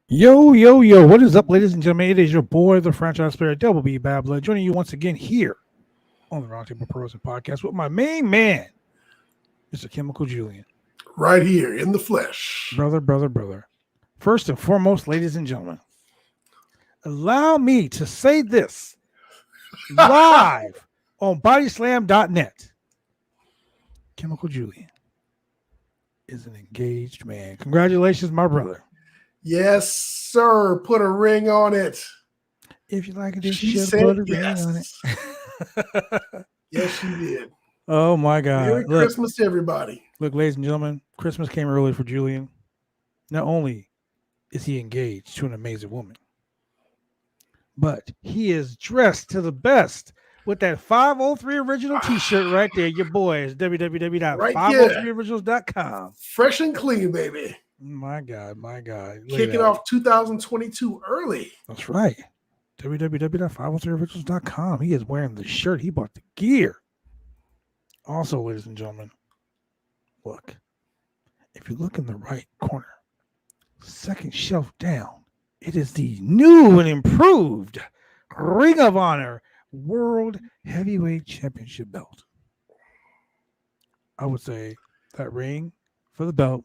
Yo, yo, yo, what is up, ladies and gentlemen? It is your boy, the franchise player, Double B Bad Blood, joining you once again here on the Roundtable Pro Wrestling Podcast with my main man, Mr. Chemical Julian. Right here in the flesh. Brother. First and foremost, ladies and gentlemen, allow me to say this live on bodyslam.net. Chemical Julian is an engaged man. Congratulations, my brother. Yes, sir. Put a ring on it. If you like it, She you should said put a yes. ring on it. Yes, she did. Oh my God. Merry Christmas to everybody. Look, ladies and gentlemen, Christmas came early for Julian. Not only is he engaged to an amazing woman, but he is dressed to the best with that 503 Original t-shirt right there. Your boy is www.503originals.com. Fresh and clean, baby. My God. Look Kicking off 2022 early. That's right. www.503originals.com. He is wearing the shirt. He bought the gear. Also, ladies and gentlemen, look. If you look in the right corner, second shelf down, it is the new and improved Ring of Honor World Heavyweight Championship belt. I would say that ring for the belt,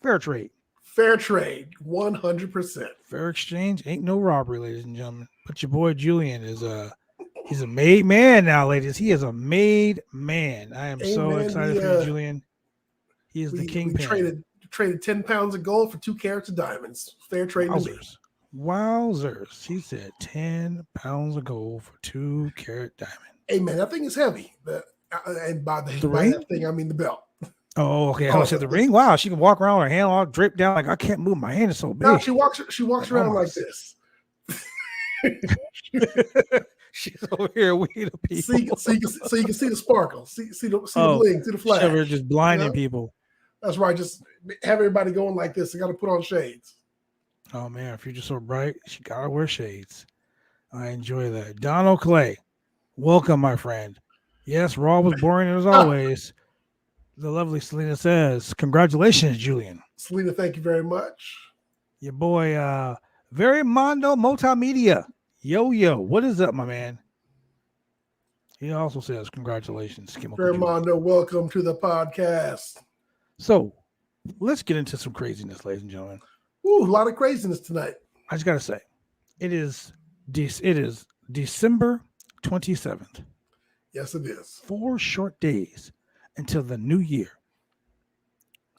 fair trade. Fair trade, 100%. Fair exchange, ain't no robbery, ladies and gentlemen. But your boy Julian is he's a made man now, ladies. He is a made man. I am so excited for you, Julian. He is the kingpin. Traded 10 pounds of gold for 2 carats of diamonds. Fair trade. Wowzers. He said 10 pounds of gold for 2 carat diamond. Hey, man, that thing is heavy. And by that thing, I mean the belt. Oh, okay. I said the ring. Wow, she can walk around with her hand all draped down. Like, I can't move. My hand is so big. No, she walks around like this. She's over here weeding people. So you can see the sparkle. See the bling, see the flash. We're just blinding people. That's right. Just have everybody going like this. They got to put on shades. Oh, man. If you're just so bright, she got to wear shades. I enjoy that. Donald Clay, welcome, my friend. Yes, Raw was boring as always. The lovely Selena says, congratulations, Julian. Selena, thank you very much. Your boy, Very Mondo Multimedia. Yo, what is up, my man? He also says, congratulations, Very Mondo, welcome to the podcast. So, let's get into some craziness, ladies and gentlemen. Ooh, a lot of craziness tonight. I just got to say, it is December 27th. Yes, it is. 4 short days until the new year.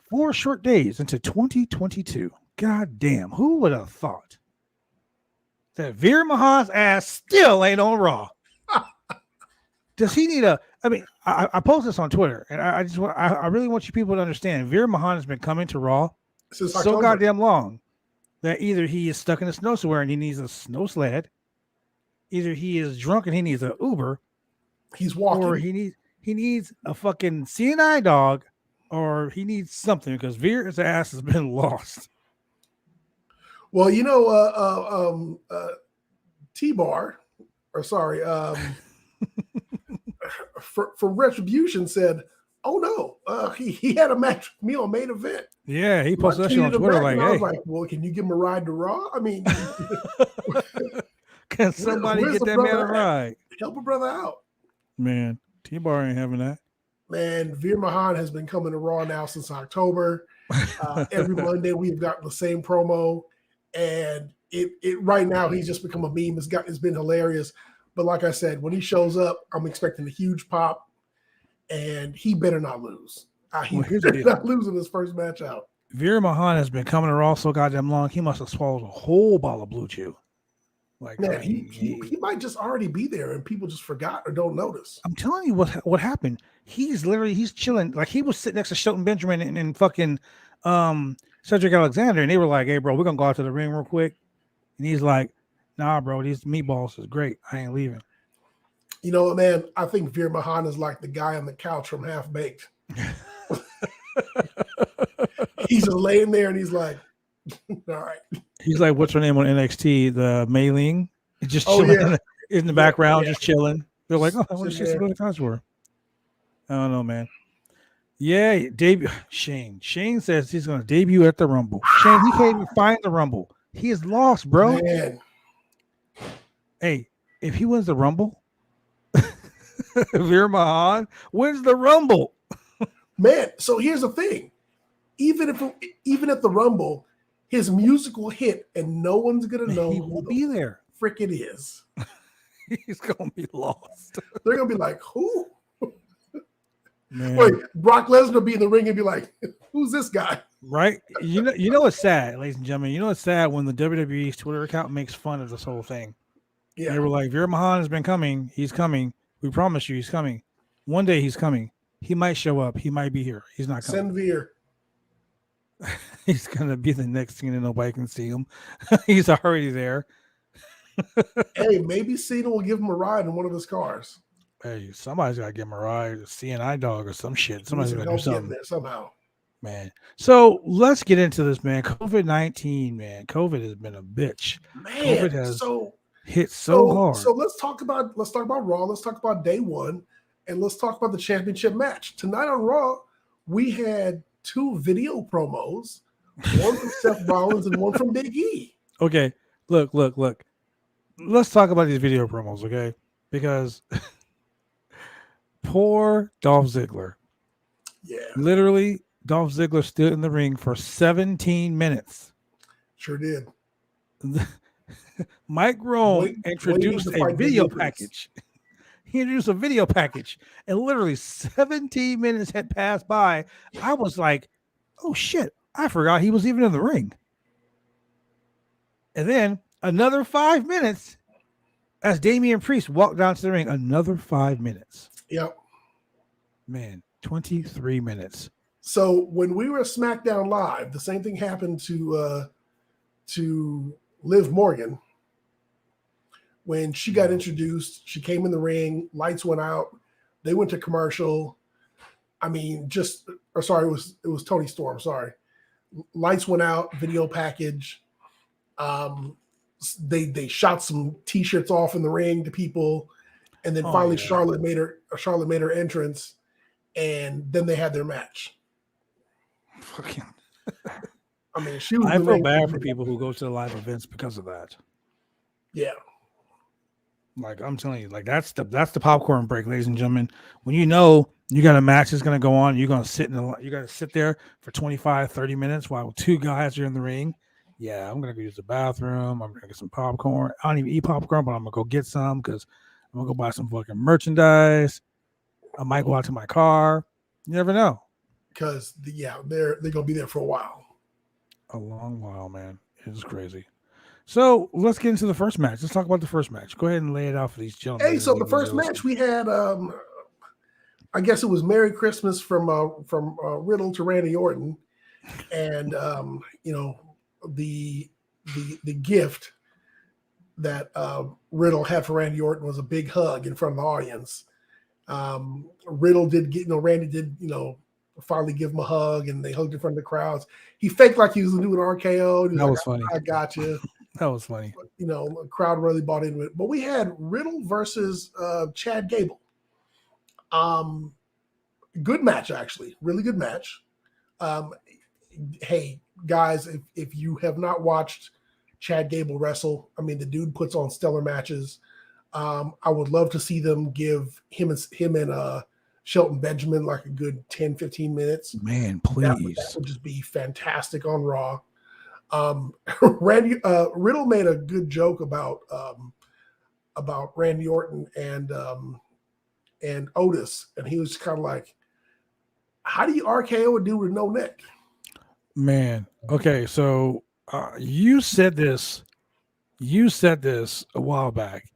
4 short days into 2022. God damn, who would have thought that Veer Mahan's ass still ain't on Raw? Does he need I post this on Twitter, and I really want you people to understand Veer Mahan has been coming to Raw since so goddamn long that either he is stuck in a snow somewhere and he needs a snow sled, either he is drunk and he needs an Uber, he's walking, or he needs a fucking CNI dog, or he needs something because Veer's ass has been lost. Well, T-Bar, or sorry, for Retribution said, "Oh no, he had a match with me on Main Event." Yeah, he posted that shit on Twitter like, "Hey, I was like, well, can you give him a ride to Raw? I mean, can somebody get that man a ride? Help a brother out, man." T-Bar ain't having that. Man, Veer Mahan has been coming to Raw now since October. Every Monday we've gotten the same promo, and it right now he's just become a meme. It's been hilarious. But like I said, when he shows up, I'm expecting a huge pop, and he better not lose. He better not lose in his first match out. Veer Mahan has been coming to Raw so goddamn long, he must have swallowed a whole bottle of Blue Chew. Like, man, he might just already be there, and people just forgot or don't notice. I'm telling you what happened. He's chilling. Like, he was sitting next to Shelton Benjamin and fucking Cedric Alexander, and they were like, "Hey, bro, we're gonna go out to the ring real quick." And he's like, "Nah, bro, these meatballs is great. I ain't leaving." You know what, man? I think Veer Mahan is like the guy on the couch from Half Baked. He's just laying there, and he's like, "All right." He's like, what's her name on NXT? The Mei Ling, just chilling in the background, just chilling. They're like, "Oh, I want to see what the cons were." I don't know, man. Yeah, debut. Shane says he's going to debut at the Rumble. Shane, he can't even find the Rumble. He is lost, bro. Man. Hey, if he wins the Rumble, Veer Mahan wins the Rumble. Man, so here's the thing. Even at the Rumble, his music will hit and no one's gonna know He will be there. Frick it is. He's gonna be lost. They're gonna be like, who? Man. Wait, Brock Lesnar will be in the ring and be like, who's this guy? Right? You know what's sad, ladies and gentlemen. You know what's sad when the WWE's Twitter account makes fun of this whole thing. Yeah. They were like, Veer Mahan has been coming. He's coming. We promise you he's coming. One day he's coming. He might show up. He might be here. He's not coming. Send Veer. He's gonna be the next thing and nobody can see him. He's already there. Hey, maybe Cena will give him a ride in one of his cars. Hey, somebody's gotta give him a ride, a CNI dog or some shit. Somebody's gotta do something there somehow. Man. So let's get into this, man. COVID-19, man. COVID has been a bitch. Man, COVID has hit so hard. So let's talk about Raw. Let's talk about day one, and let's talk about the championship match. Tonight on Raw, we had 2 video promos, one from Seth Rollins and one from Big E. Okay, look. Let's talk about these video promos, okay? Because poor Dolph Ziggler. Yeah. Literally, Dolph Ziggler stood in the ring for 17 minutes. Sure did. Mike Rowe introduced a video package. He introduced a video package, and literally 17 minutes had passed by. I was like, oh shit, I forgot he was even in the ring. And then another 5 minutes as Damian Priest walked down to the ring. Another 5 minutes. Yep. Man, 23 minutes. So when we were at SmackDown Live, the same thing happened to Liv Morgan. When she got introduced, she came in the ring, lights went out, they went to commercial. I mean, it was Tony Storm, sorry. Lights went out, video package. They shot some t-shirts off in the ring to people, and then finally Charlotte made her entrance, and then they had their match. Fucking I mean, she was I feel bad for people who go to the live events because of that. Yeah. Like I'm telling you, like that's the popcorn break, ladies and gentlemen. When you know you got a match that's gonna go on, you're gonna you gotta sit there for 25, 30 minutes while 2 guys are in the ring. Yeah, I'm gonna go use the bathroom. I'm gonna get some popcorn. I don't even eat popcorn, but I'm gonna go get some because I'm gonna go buy some fucking merchandise. I might go out to my car. You never know. Because they're gonna be there for a while. A long while, man. It's crazy. So let's get into the first match. Let's talk about the first match. Go ahead and lay it out for these gentlemen. Hey, so the first match we had, I guess it was Merry Christmas from Riddle to Randy Orton, and the gift that Riddle had for Randy Orton was a big hug in front of the audience. Riddle did Randy did finally give him a hug, and they hugged in front of the crowds. He faked like he was doing an RKO. That was funny. I got you. That was funny. The crowd really bought into it. But we had Riddle versus Chad Gable. Good match, actually. Really good match. Hey, guys, if you have not watched Chad Gable wrestle, I mean, the dude puts on stellar matches. I would love to see them give him and Shelton Benjamin like a good 10, 15 minutes. Man, please. That would just be fantastic on Raw. Riddle made a good joke about Randy Orton and Otis, and he was kind of like, how do you RKO a dude with no neck? Man, okay, so you said this a while back.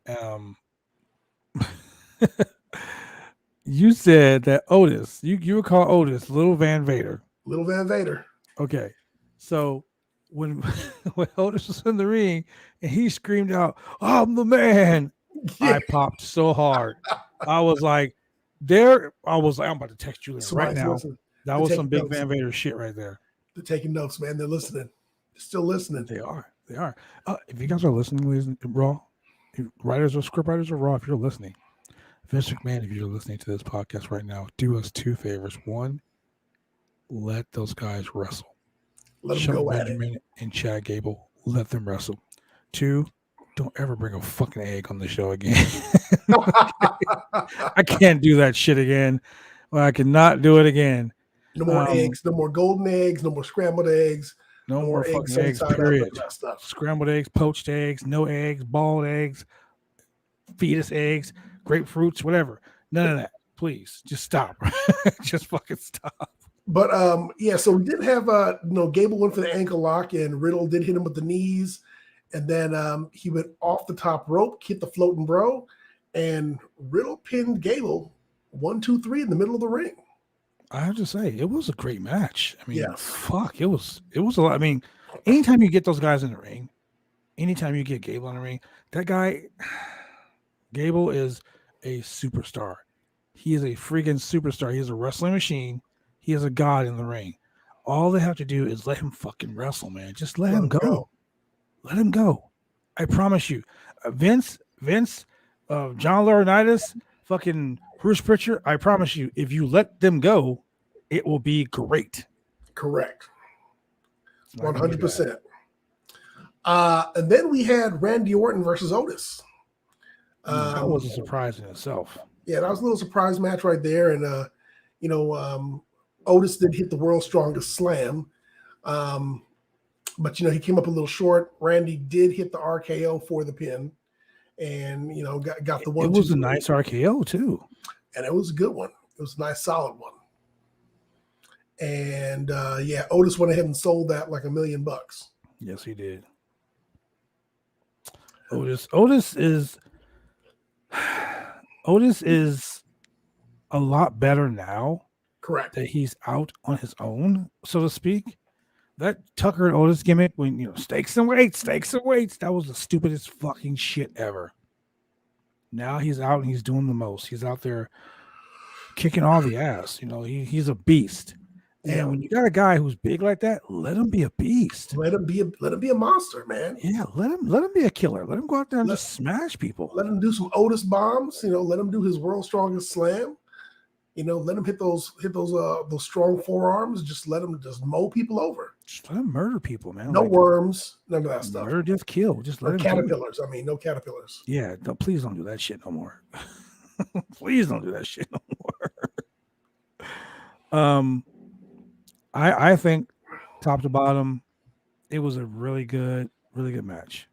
You said that Otis, you would call Otis Little Van Vader. Little Van Vader. Okay, so when Otis was in the ring and he screamed out, "I'm the man," I popped so hard. I was like, I'm about to text Julian right now. That was some big Van Vader shit right there. They're taking notes, man. They're listening. They're still listening. They are. If you guys are listening, ladies and Raw, writers or script writers or Raw, if you're listening, Vince McMahon, if you're listening to this podcast right now, do us 2 favors. One, let those guys wrestle. Let them go at it. And Chad Gable, let them wrestle. 2, don't ever bring a fucking egg on the show again. I can't do that shit again. Well, I cannot do it again. No more eggs. No more golden eggs. No more scrambled eggs. No more fucking eggs, period. Scrambled eggs, poached eggs, no eggs, bald eggs, fetus eggs, grapefruits, whatever. None of that. Please, just stop. Just fucking stop. But so we did have Gable went for the ankle lock, and Riddle did hit him with the knees, and then he went off the top rope, hit the floating bro, and Riddle pinned Gable 1, 2, 3 in the middle of the ring. I have to say, it was a great match. I mean, fuck, it was a lot. I mean, anytime you get those guys in the ring, anytime you get Gable in the ring, that guy, Gable is a superstar. He is a freaking superstar. He is a wrestling machine. He is a god in the ring. All they have to do is let him fucking wrestle, man. Just let him go. Let him go. I promise you. Vince, John Laurinaitis, fucking Bruce Pritchard, I promise you, if you let them go, it will be great. Correct. 100%. And then we had Randy Orton versus Otis. That was a surprise in itself. Yeah, that was a little surprise match right there. And, Otis did hit the world's strongest slam. But, he came up a little short. Randy did hit the RKO for the pin. And, got the one. It was a nice RKO, too. And it was a good one. It was a nice, solid one. And, Otis went ahead and sold that like $1 million. Yes, he did. Otis is a lot better now. Correct. That he's out on his own, so to speak. That Tucker and Otis gimmick when, stakes and weights, that was the stupidest fucking shit ever. Now he's out and he's doing the most. He's out there kicking all the ass. He's a beast. Yeah. And when you got a guy who's big like that, let him be a beast. Let him be a monster, man. Yeah, let him be a killer. Let him go out there and just smash people. Let him do some Otis bombs. Let him do his world's strongest slam. Let him hit those strong forearms. Just let him just mow people over. Just let him murder people, man. No worms, none of that stuff. Murder, just kill. Just let him caterpillars. No caterpillars. Yeah, please don't do that shit no more. Please don't do that shit no more. I think top to bottom, it was a really good match.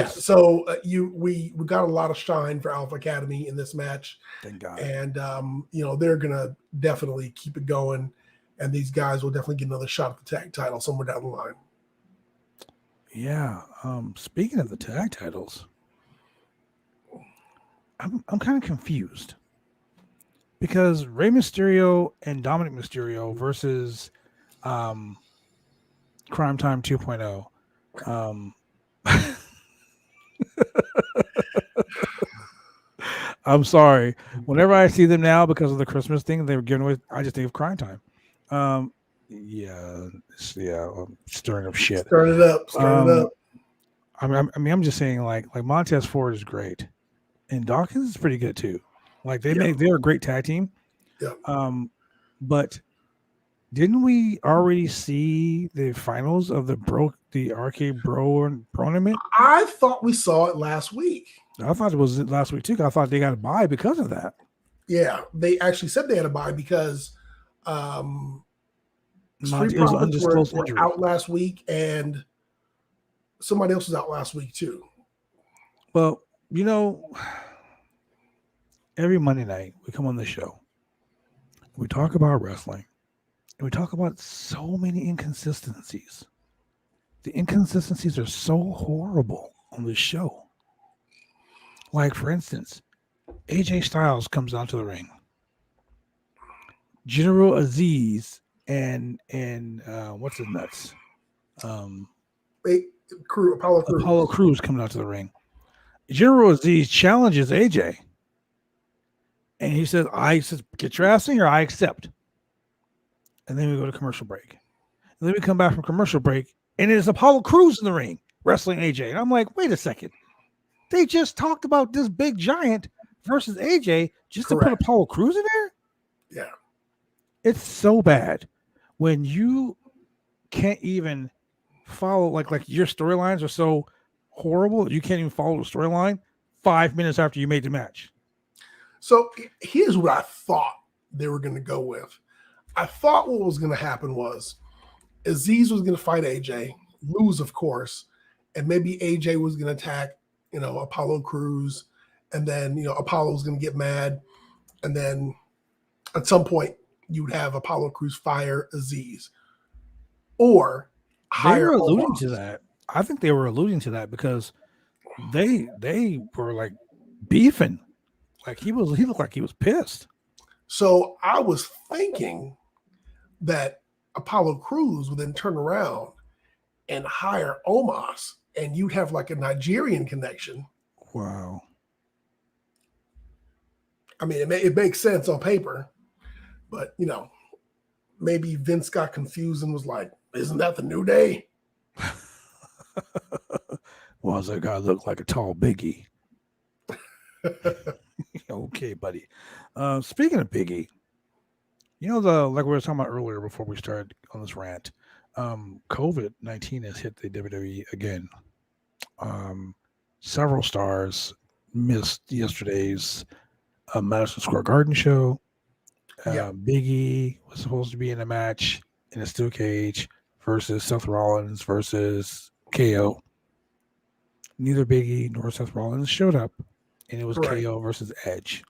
So we got a lot of shine for Alpha Academy in this match. Thank God. And they're gonna definitely keep it going, and these guys will definitely get another shot at the tag title somewhere down the line. Yeah. Speaking of the tag titles, I'm kind of confused because Rey Mysterio and Dominic Mysterio versus Crime Time 2.0. I'm sorry. Whenever I see them now, because of the Christmas thing they were giving away, I just think of Crime Time. Stirring up shit. Stirring it up. I mean, I'm just saying, like Montez Ford is great, and Dawkins is pretty good too. Like they're a great tag team. Yeah. But didn't we already see the finals of the Arcade Bro tournament? I thought we saw it last week. I thought it was last week too. I thought they got a bye because of that. Yeah, they actually said they had a bye because Street Profits were out last week, and somebody else was out last week too. Well, every Monday night we come on the show, we talk about wrestling, and we talk about so many inconsistencies. The inconsistencies are so horrible on this show. Like, for instance, AJ Styles comes onto the ring. General Aziz and what's his nuts? Apollo Crews comes out to the ring. General Aziz challenges AJ. And he says, get your ass in here, I accept. And then we go to commercial break. And then we come back from commercial break, and it's Apollo Crews in the ring wrestling AJ. And I'm like, wait a second. They just talked about this big giant versus AJ just to put Apollo Crews in there? Yeah. It's so bad when you can't even follow like your storylines are so horrible that you can't even follow the storyline 5 minutes after you made the match. So here's what I thought they were going to go with. I thought what was going to happen was Aziz was going to fight AJ, lose, of course, and maybe AJ was going to attack, Apollo Crews, and then, Apollo was going to get mad, and then at some point you would have Apollo Crews fire Aziz, or they were alluding to that. I think they were alluding to that because they were like beefing, like he looked like he was pissed. So I was thinking that Apollo Crews would then turn around and hire Omos, and you'd have like a Nigerian connection. Wow. I mean, it makes sense on paper, but maybe Vince got confused and was like, "Isn't that the New Day?" Well, does that guy look like a tall Biggie? Okay, buddy. Speaking of Biggie, like we were talking about earlier before we started on this rant, COVID-19 has hit the WWE again. Several stars missed yesterday's Madison Square Garden show. Biggie was supposed to be in a match in a steel cage versus Seth Rollins versus KO. Neither Biggie nor Seth Rollins showed up, and it was KO versus Edge.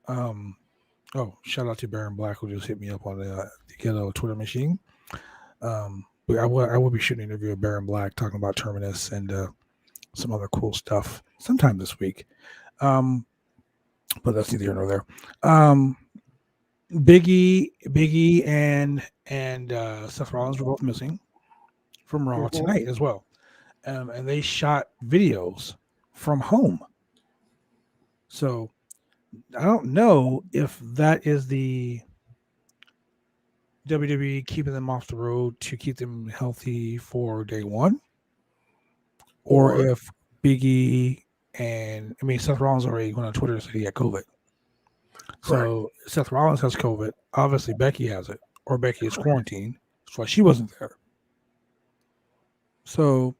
Shout out to Baron Black, who just hit me up on the Twitter machine. I will be shooting an interview with Baron Black talking about Terminus and some other cool stuff sometime this week. But that's neither here nor there. Biggie and Seth Rollins were both missing from Raw tonight as well. And they shot videos from home. So I don't know if that is the WWE keeping them off the road to keep them healthy for day one, or if Biggie Seth Rollins already went on Twitter and said he had COVID. So Seth Rollins has COVID. Obviously, Becky has it, or Becky is quarantined. That's why she wasn't there. So,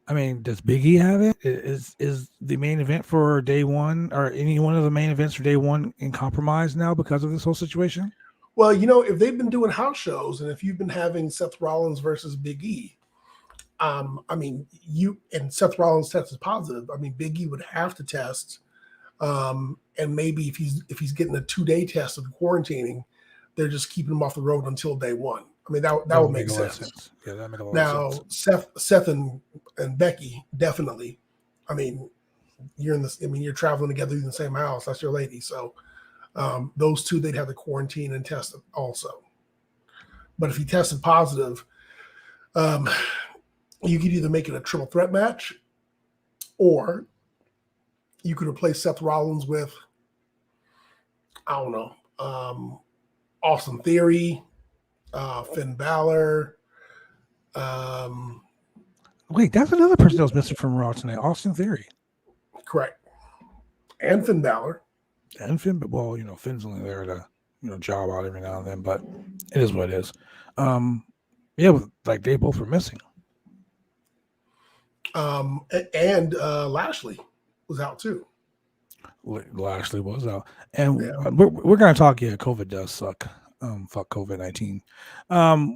does Biggie have it? Is the main event for day one, or any one of the main events for day one, in compromise now because of this whole situation? Well, if they've been doing house shows, and if you've been having Seth Rollins versus Big E, Seth Rollins tested positive. Big E would have to test, and maybe if he's getting a 2-day test of quarantining, they're just keeping him off the road until day one. That would make sense. Yeah, that makes a lot of sense. Now, Seth and Becky, definitely. You're traveling together in the same house. That's your lady. So those two, they'd have to quarantine and test also. But if he tested positive, you could either make it a triple threat match, or you could replace Seth Rollins with, I don't know, Austin Theory, Finn Balor. Wait, that's another person that was missing from Raw tonight. Austin Theory. Correct. And Finn Balor. And Finn, well, Finn's only there to, job out every now and then, but it is what it is. They both were missing. And Lashley was out too. Lashley was out. And we're going to talk, COVID does suck. Fuck COVID-19.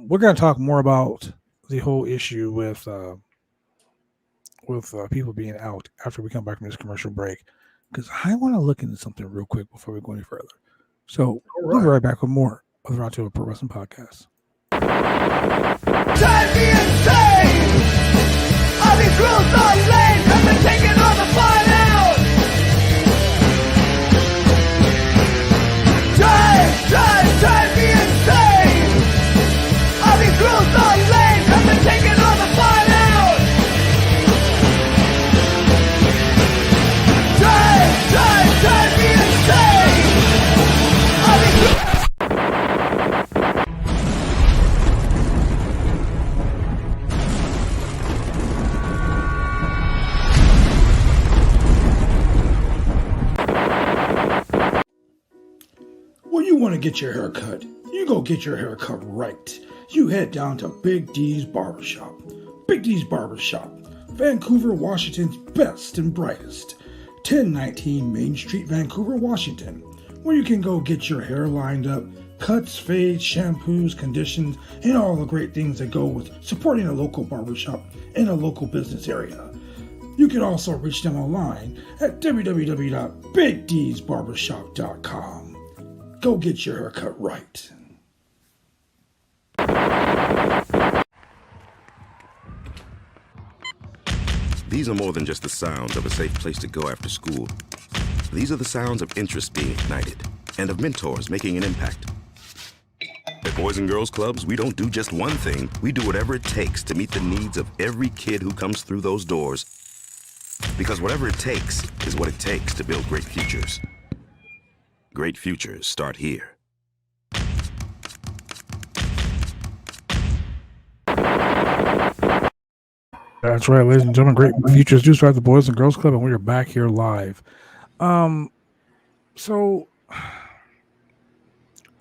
We're going to talk more about the whole issue with people being out after we come back from this commercial break, because I want to look into something real quick before we go any further. So we'll be right back with more of the Roundtable Pro Wrestling Podcast. Drive me insane! All these rules are lame, have been taking all the fun out! Drive me insane! All these rules are lame, have been taking all the fun out! Drive me insane! All these rules... When you want to get your hair cut, you go get your hair cut right. you head down to Big D's Barbershop. Big D's Barbershop, Vancouver, Washington's best and brightest. 1019 Main Street, Vancouver, Washington, where you can go get your hair lined up, cuts, fades, shampoos, conditions, and all the great things that go with supporting a local barbershop in a local business area. You can also reach them online at www.bigdsbarbershop.com. Go get your hair cut right. These are more than just the sounds of a safe place to go after school. These are the sounds of interest being ignited and of mentors making an impact. At Boys and Girls Clubs, we don't do just one thing. We do whatever it takes to meet the needs of every kid who comes through those doors. Because whatever it takes is what it takes to build great futures. Great futures start here. That's right, ladies and gentlemen. Great futures do start at the Boys and Girls Club, and we are back here live. So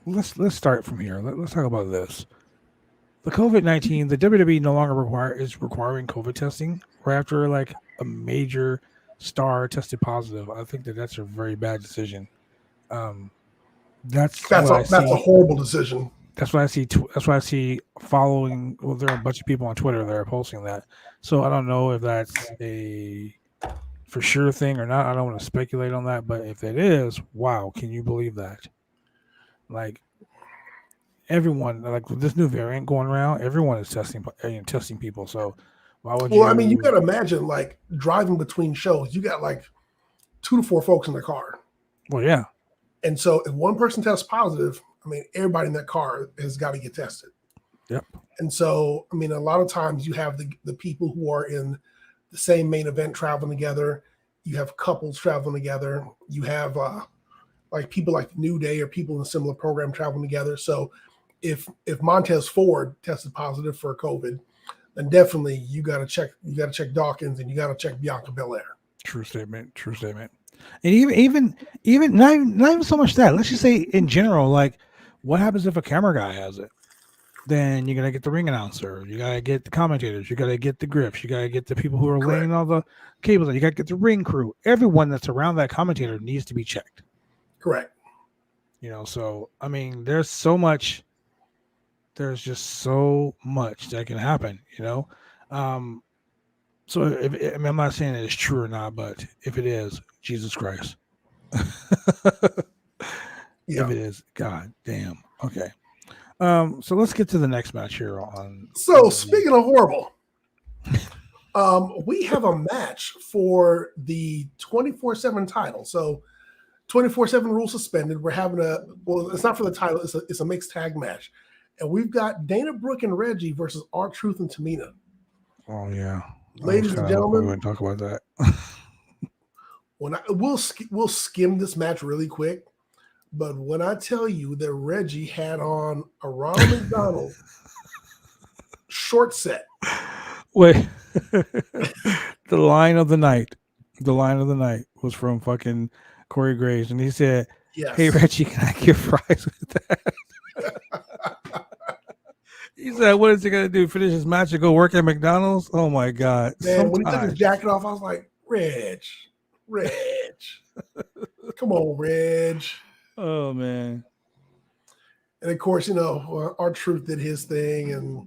let's start from here. Let's talk about this. The COVID-19, the WWE no longer is requiring COVID testing right after like a major star tested positive. I think that's a very bad decision. That's a horrible decision. That's what I see. That's what I see following. Well, there are a bunch of people on Twitter that are posting that. So I don't know if that's a for sure thing or not. I don't want to speculate on that. But if it is, wow, can you believe that? Like everyone, like with this new variant going around, everyone is testing people. So why would you? Well, I mean, you got to imagine like driving between shows. You got like 2 to 4 folks in the car. Well, yeah. And so if one person tests positive, I mean, everybody in that car has got to get tested. Yep. And so, I mean, a lot of times you have the people who are in the same main event traveling together. You have couples traveling together. You have like people like the New Day or people in a similar program traveling together. So if Montez Ford tested positive for COVID, then definitely you got to check Dawkins and you got to check Bianca Belair. True statement. And even not even so much that. Let's just say in general, like what happens if a camera guy has it? Then you gotta get the ring announcer, you gotta get the commentators, you gotta get the grips, you gotta get the people who are laying all the cables, you gotta get the ring crew. Everyone that's around that commentator needs to be checked. Correct. You know, so I mean, there's just so much that can happen, you know. So I'm not saying it's true or not, but if it is, Jesus Christ. Yeah. If it is, God damn. Okay. So let's get to the next match here speaking of horrible, we have a match for the 24/7 title. So 24/7 rule suspended. We're having it's not for the title, it's a mixed tag match. And we've got Dana Brooke and Reggie versus R-Truth and Tamina. Oh yeah. Ladies and gentlemen, we're going to talk about that. We'll skim this match really quick, but when I tell you that Reggie had on a Ronald McDonald short set. Wait. The line of the night was from fucking Corey Graves, and he said, yes. "Hey Reggie, can I get fries with that?" He said, "What is he gonna do? Finish his match and go work at McDonald's?" Oh my God! Man, when he took his jacket off, I was like, Reg, come on, Reg. Oh man! And of course, you know, R-Truth did his thing, and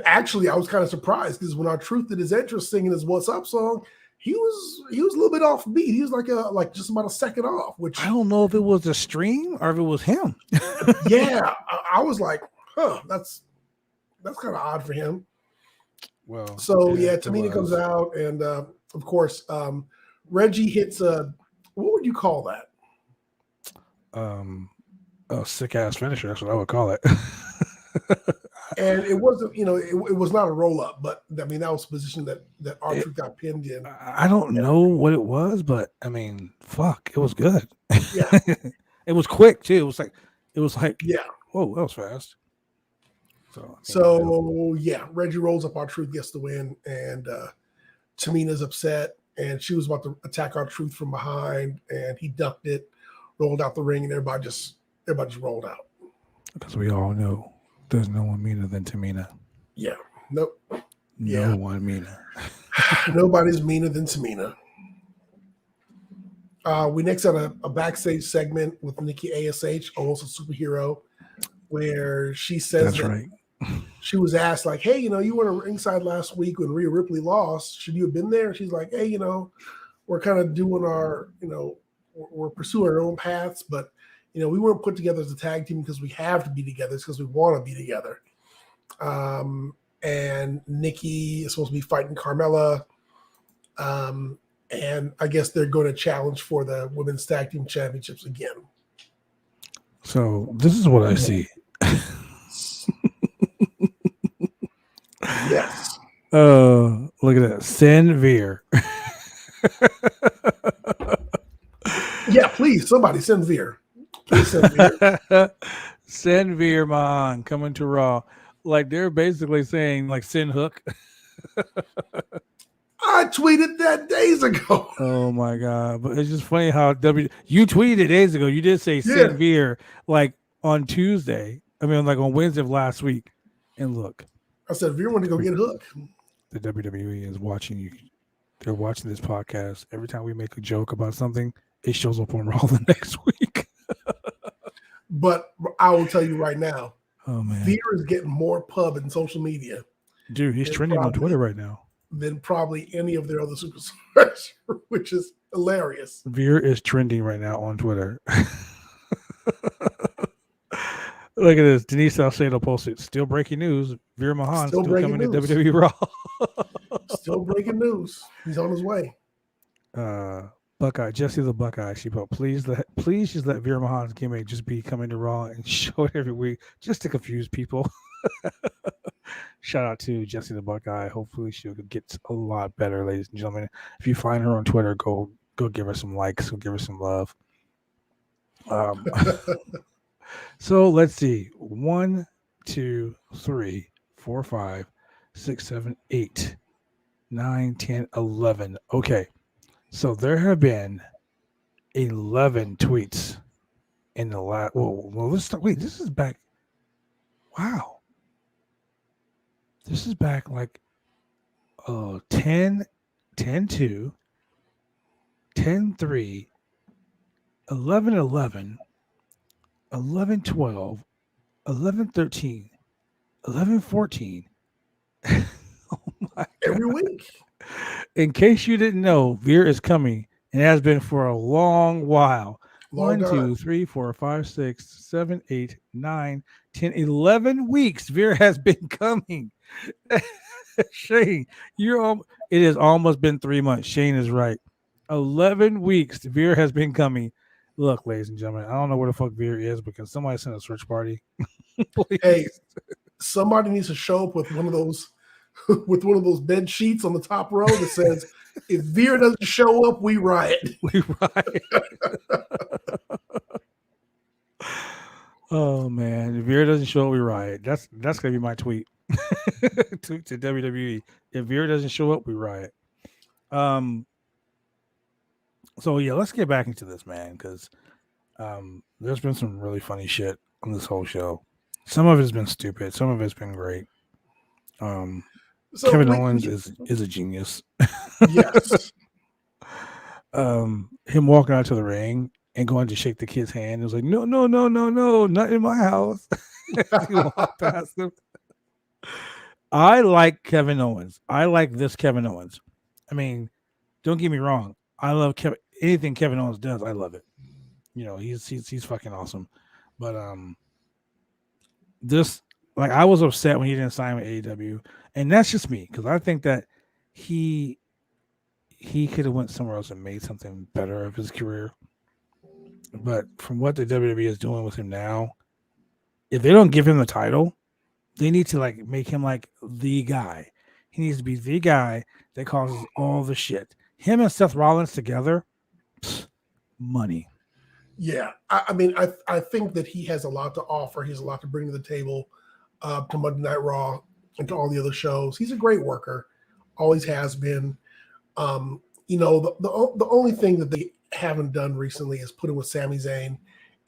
actually, I was kind of surprised because when R-Truth did his entrance singing his "What's Up" song, he was a little bit off beat. He was like just about a second off. Which I don't know if it was the stream or if it was him. Yeah, I was like, huh, that's kind of odd for him. Well, so yeah, Tamina comes out, and of course, Reggie hits a what would you call that? A sick ass finisher. That's what I would call it. And it wasn't, you know, it was not a roll up, but I mean that was the position that R-Truth got pinned in. I don't know what it was, but I mean, fuck, it was good. Yeah, it was quick too. It was like yeah. Whoa, that was fast. So yeah, Reggie rolls up, R-Truth gets the win, and Tamina's upset, and she was about to attack R-Truth from behind, and he ducked it, rolled out the ring, and everybody just rolled out. Because we all know There's no one meaner than Tamina. Yeah. Nope. No Yeah. one meaner. Nobody's meaner than Tamina. We next had a backstage segment with Nikki ASH, almost a superhero, where she says That's right. she was asked, like, hey, you were ringside last week when Rhea Ripley lost. Should you have been there? She's like, hey, we're kind of doing our, we're pursuing our own paths, but, we weren't put together as a tag team because we have to be together. It's because we want to be together. And Nikki is supposed to be fighting Carmella. And I guess they're going to challenge for the women's tag team championships again. So this is what I see. Yes. Look at that. Send Veer. Yeah, please, somebody send Veer. Please send Veer. Send Veer, man, coming to Raw. Like they're basically saying, like, send Hook. I tweeted that days ago. Oh my god! But it's just funny how you tweeted it days ago. You did say send Veer like on Tuesday. I mean, like on Wednesday of last week. And look, I said Veer want to go get Hook. The WWE is watching you. They're watching this podcast. Every time we make a joke about something, it shows up on Raw the next week. But I will tell you right now, oh man, Veer is getting more pub in social media. Dude, he's trending on Twitter right now than probably any of their other superstars, which is hilarious. Veer is trending right now on Twitter. Look at this. Denise Salcedo posted, still breaking news. Veer Mahan still coming to WWE Raw. Still breaking news. He's on his way. Buckeye, Jesse the Buckeye. She put, please just let Veer Mahan's gimmick just be coming to Raw and show it every week just to confuse people. Shout out to Jesse the Buckeye. Hopefully she'll get a lot better, ladies and gentlemen. If you find her on Twitter, go give her some likes, go give her some love. So let's see. 1, 2, 3, 4, 5, 6, 7, 8, 9, 10, 11. Okay. So there have been 11 tweets in the last. Well, let's start. Wait, this is back. Wow. This is back like 10, 10-2, 10-3, 11-11, 11-12, 11-13, 11-14. Oh my God. Every week. In case you didn't know, Veer is coming and has been for a long while. 1, 2, 3, 4, 5, 6, 7, 8, 9, 10, 11 weeks. Veer has been coming. Shane, it has almost been 3 months. Shane is right. 11 weeks. Veer has been coming. Look, ladies and gentlemen, I don't know where the fuck Veer is, but can somebody send a search party? Hey, somebody needs to show up with one of those bed sheets on the top row that says, if Veer doesn't show up, we riot. We riot. Oh man, if Veer doesn't show up, we riot. That's gonna be my tweet to WWE. If Veer doesn't show up, we riot. So yeah, let's get back into this, man, because there's been some really funny shit on this whole show. Some of it's been stupid, some of it's been great. So Kevin Owens is a genius. Yes. Him walking out to the ring and going to shake the kid's hand. It was like, no, not in my house. He walked past him. I like Kevin Owens. I like this Kevin Owens. I mean, don't get me wrong. I love anything Kevin Owens does. I love it. You know, he's fucking awesome. But this, like, I was upset when he didn't sign with AEW, and that's just me because I think that he could have went somewhere else and made something better of his career. But from what the WWE is doing with him now, if they don't give him the title, they need to like make him like the guy. He needs to be the guy that causes all the shit. Him and Seth Rollins together, money. Yeah, I mean, I think that he has a lot to offer. He has a lot to bring to the table to Monday Night Raw and to all the other shows. He's a great worker, always has been. You know, the only thing that they haven't done recently is put him with Sami Zayn,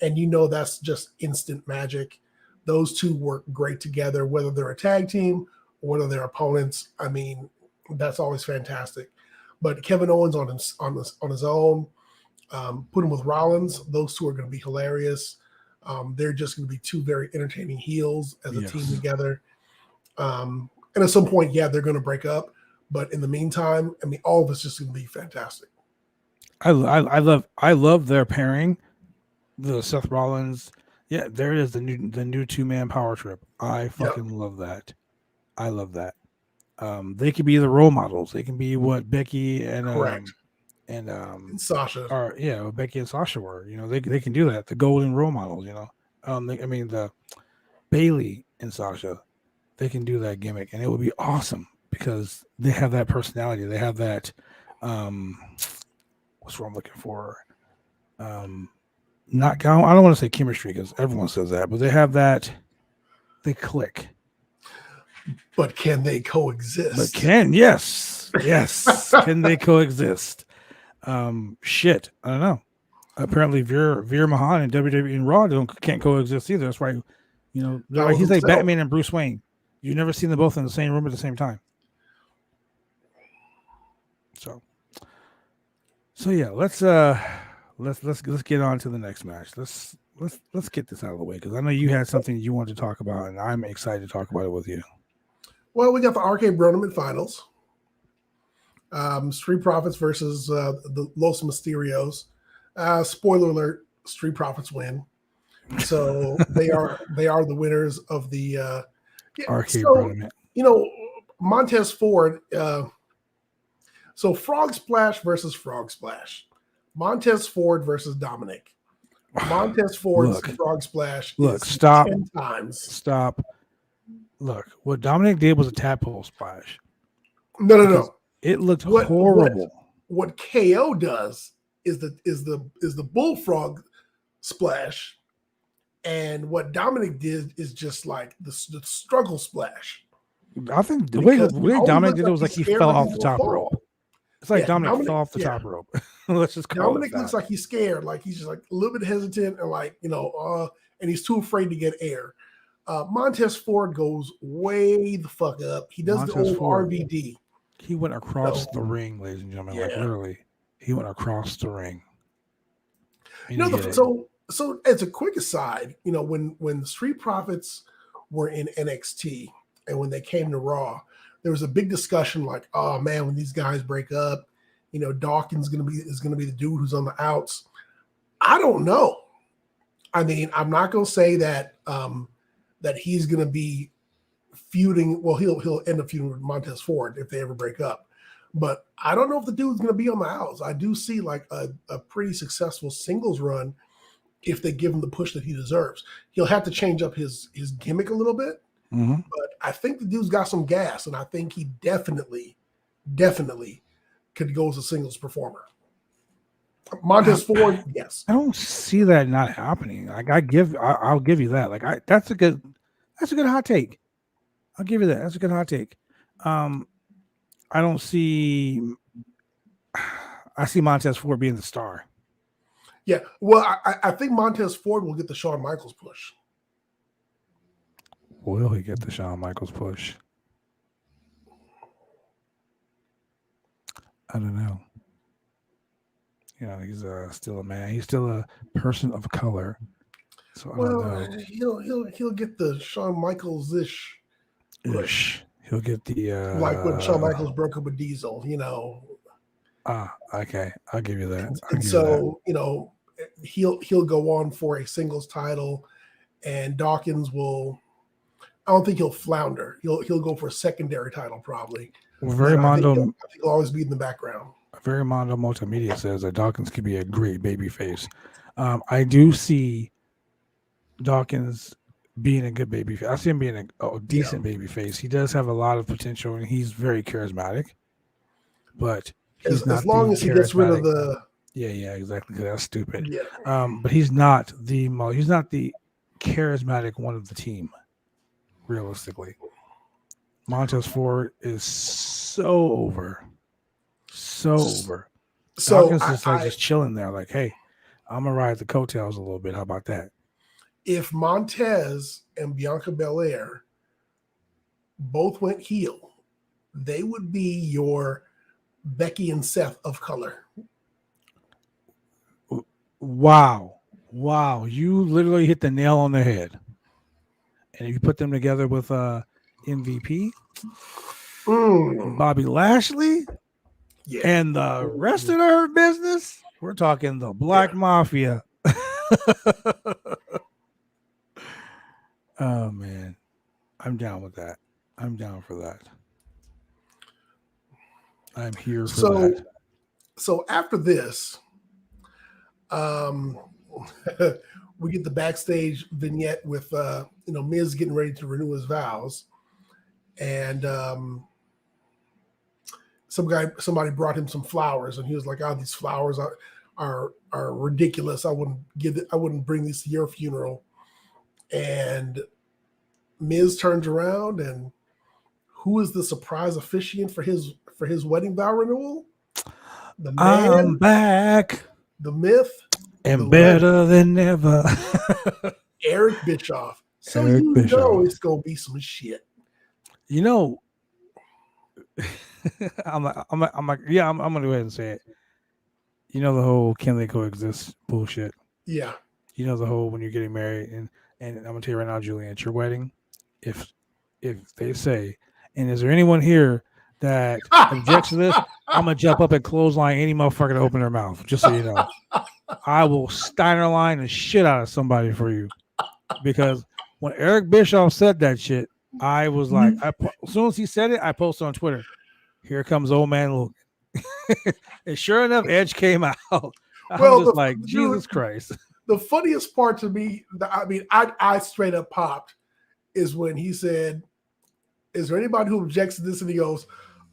and you know that's just instant magic. those two work great together, whether they're a tag team or whether they're opponents. I mean, that's always fantastic. But Kevin Owens on his own, put him with Rollins. Those two are going to be hilarious. They're just going to be two very entertaining heels as a team together. And at some point, yeah, they're going to break up. But in the meantime, I mean, all of it's just going to be fantastic. I love their pairing. The Seth Rollins, yeah, there it is, the new 2-man power trip. I fucking love that. I love that. They could be the role models. They can be what Becky and Sasha are. Yeah, what Becky and Sasha were. You know, they can do that. The golden role models. You know, the Bailey and Sasha, they can do that gimmick, and it would be awesome because they have that personality. They have that. What's what I'm looking for? Not I don't want to say chemistry because everyone says that, but they have that. They click. But can they coexist? Yes. Can they coexist? Shit, I don't know. Apparently, Veer Mahan and WWE and Raw can't coexist either. That's why, you know, he's like Batman and Bruce Wayne. You've never seen them both in the same room at the same time. So yeah, let's get on to the next match. Let's get this out of the way because I know you had something you wanted to talk about, and I'm excited to talk about it with you. Well, we got the Arcade Tournament Finals. Street Profits versus the Los Mysterios. Spoiler alert: Street Profits win. So they are the winners of the Arcade Tournament. You know, Montez Ford. So Frog Splash versus Frog Splash. Montez Ford versus Dominic. Montez Ford's Frog Splash. Stop. 10 times. Stop. Look, what Dominic did was a tadpole splash. No. It looked horrible. What KO does is the bullfrog splash, and what Dominic did is just like the struggle splash. I think the way Dominic did it was like he fell off the top rope. It's like Dominic fell off the top rope. Let's just call Dominic looks like he's scared, like he's just like a little bit hesitant and like, and he's too afraid to get air. Montez Ford goes way the fuck up. He does the old RVD. He went across the ring, ladies and gentlemen. Like literally, he went across the ring. So as a quick aside, when the Street Profits were in NXT and when they came to Raw, there was a big discussion like, oh man, when these guys break up, Dawkins is gonna be the dude who's on the outs. I don't know. I mean, I'm not gonna say that that he's gonna be feuding. Well, he'll end up feuding with Montez Ford if they ever break up. But I don't know if the dude's gonna be on the outs. I do see like a pretty successful singles run if they give him the push that he deserves. He'll have to change up his gimmick a little bit. Mm-hmm. But I think the dude's got some gas, and I think he definitely could go as a singles performer. Montez Ford, yes. I don't see that not happening. Like I'll give you that. Like that's a good hot take. I'll give you that. That's a good hot take. I see Montez Ford being the star. Yeah. Well, I think Montez Ford will get the Shawn Michaels push. Will he get the Shawn Michaels push? I don't know. He's still a man. He's still a person of color. So I don't know. He'll get the Shawn Michaels-ish push. He'll get the like when Shawn Michaels broke up with Diesel. Okay. I'll give you that. He'll go on for a singles title, and Dawkins will. I don't think he'll flounder. He'll go for a secondary title probably. Well, I think he'll always be in the background. Verimondo Multimedia says that Dawkins could be a great babyface. I do see Dawkins being a good babyface. I see him being a decent babyface. He does have a lot of potential, and he's very charismatic. But he's not as long as he gets rid of the. Yeah, exactly. That's stupid. Yeah. But he's not the charismatic one of the team. Realistically, Montez Ford is so over. So Dawkins is just chilling there, like, hey, I'm gonna ride the coattails a little bit. How about that? if Montez and Bianca Belair both went heel, they would be your Becky and Seth of color. Wow. You literally hit the nail on the head. And if you put them together with MVP, Bobby Lashley, and the rest of their business, we're talking the Black Mafia. Oh, man. I'm down with that. I'm down for that. I'm here for that. So after this, we get the backstage vignette with Miz getting ready to renew his vows, and somebody brought him some flowers, and he was like, "Oh, these flowers are ridiculous. I wouldn't bring these to your funeral." And Miz turns around, and who is the surprise officiant for his wedding vow renewal? The man, I'm back, the myth, and better than ever. Eric Bischoff. So Eric Bischoff. know it's gonna be some shit. You know, I'm gonna go ahead and say it. You know the whole "can they coexist" bullshit. Yeah. You know the whole when you're getting married, and I'm gonna tell you right now, Julian, at your wedding, if they say, and is there anyone here that objects to this, I'm gonna jump up and clothesline any motherfucker to open their mouth. Just so you know, I will Steiner line the shit out of somebody for you, because when Eric Bischoff said that shit, I was like, as soon as he said it, I posted on Twitter, "Here comes old man Logan." And sure enough, Edge came out. I'm just like, Jesus Christ. The funniest part to me, I straight up popped, is when he said, "Is there anybody who objects to this?" And he goes,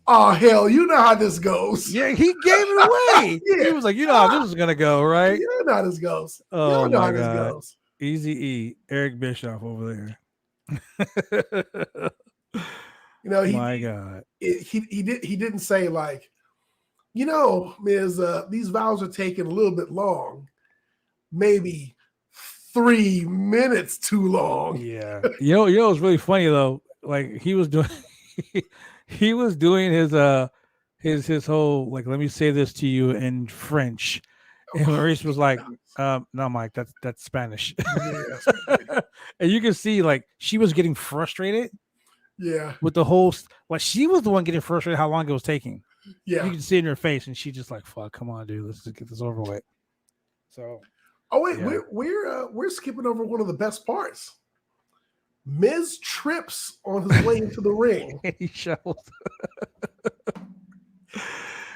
"Oh, hell, you know how this goes." Yeah, he gave it away. Yeah. He was like, you know how this is going to go, right? You know how this goes. Oh, you know my how God. this goes. Easy E, Eric Bischoff over there. My God. He didn't say like, Miz, these vows are taking a little bit long. Maybe 3 minutes too long. Yeah. You know what's really funny though? Like he was doing his whole like, let me say this to you in French. And Maurice was like, no, Mike, that's Spanish. Yeah. And you can see like she was getting frustrated. Yeah. With the whole, like she was the one getting frustrated how long it was taking. Yeah. You can see it in her face, and she just like, fuck, come on, dude, let's just get this over with. So wait, yeah. we're skipping over one of the best parts. Miz trips on his way into the ring. He shovels.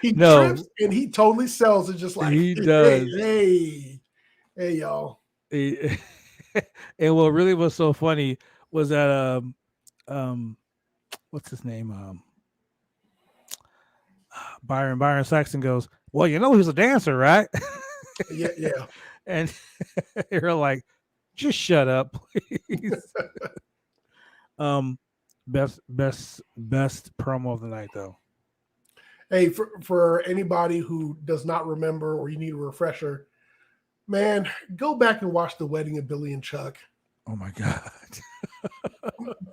He trips and he totally sells it just like he does. Hey, y'all. And what really was so funny was that what's his name? Byron Saxton goes, "Well, you know he's a dancer, right?" Yeah. And you're like, just shut up, please. Best promo of the night, though. Hey, for anybody who does not remember or you need a refresher, man, go back and watch The Wedding of Billy and Chuck. Oh my God.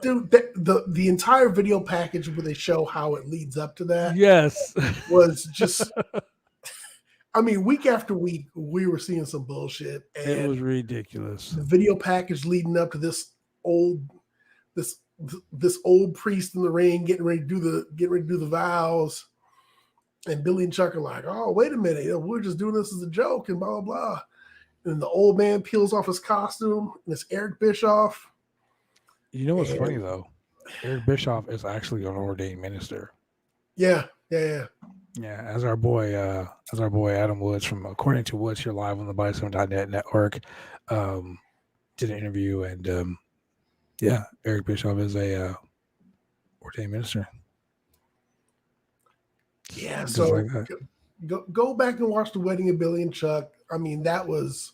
Dude, the entire video package where they show how it leads up to that, yes, was just week after week we were seeing some bullshit, and it was ridiculous. The video package leading up to this old priest in the ring getting ready to do the vows, and Billy and Chuck are like, "Oh, wait a minute, we're just doing this as a joke," and blah blah blah. And the old man peels off his costume, and it's Eric Bischoff. You know what's funny though? Eric Bischoff is actually an ordained minister. Yeah. As our boy Adam Woods from According to Woods here live on the Bison.net network did an interview, and Eric Bischoff is a ordained minister. Yeah, just so like go back and watch The Wedding of Billy and Chuck. That was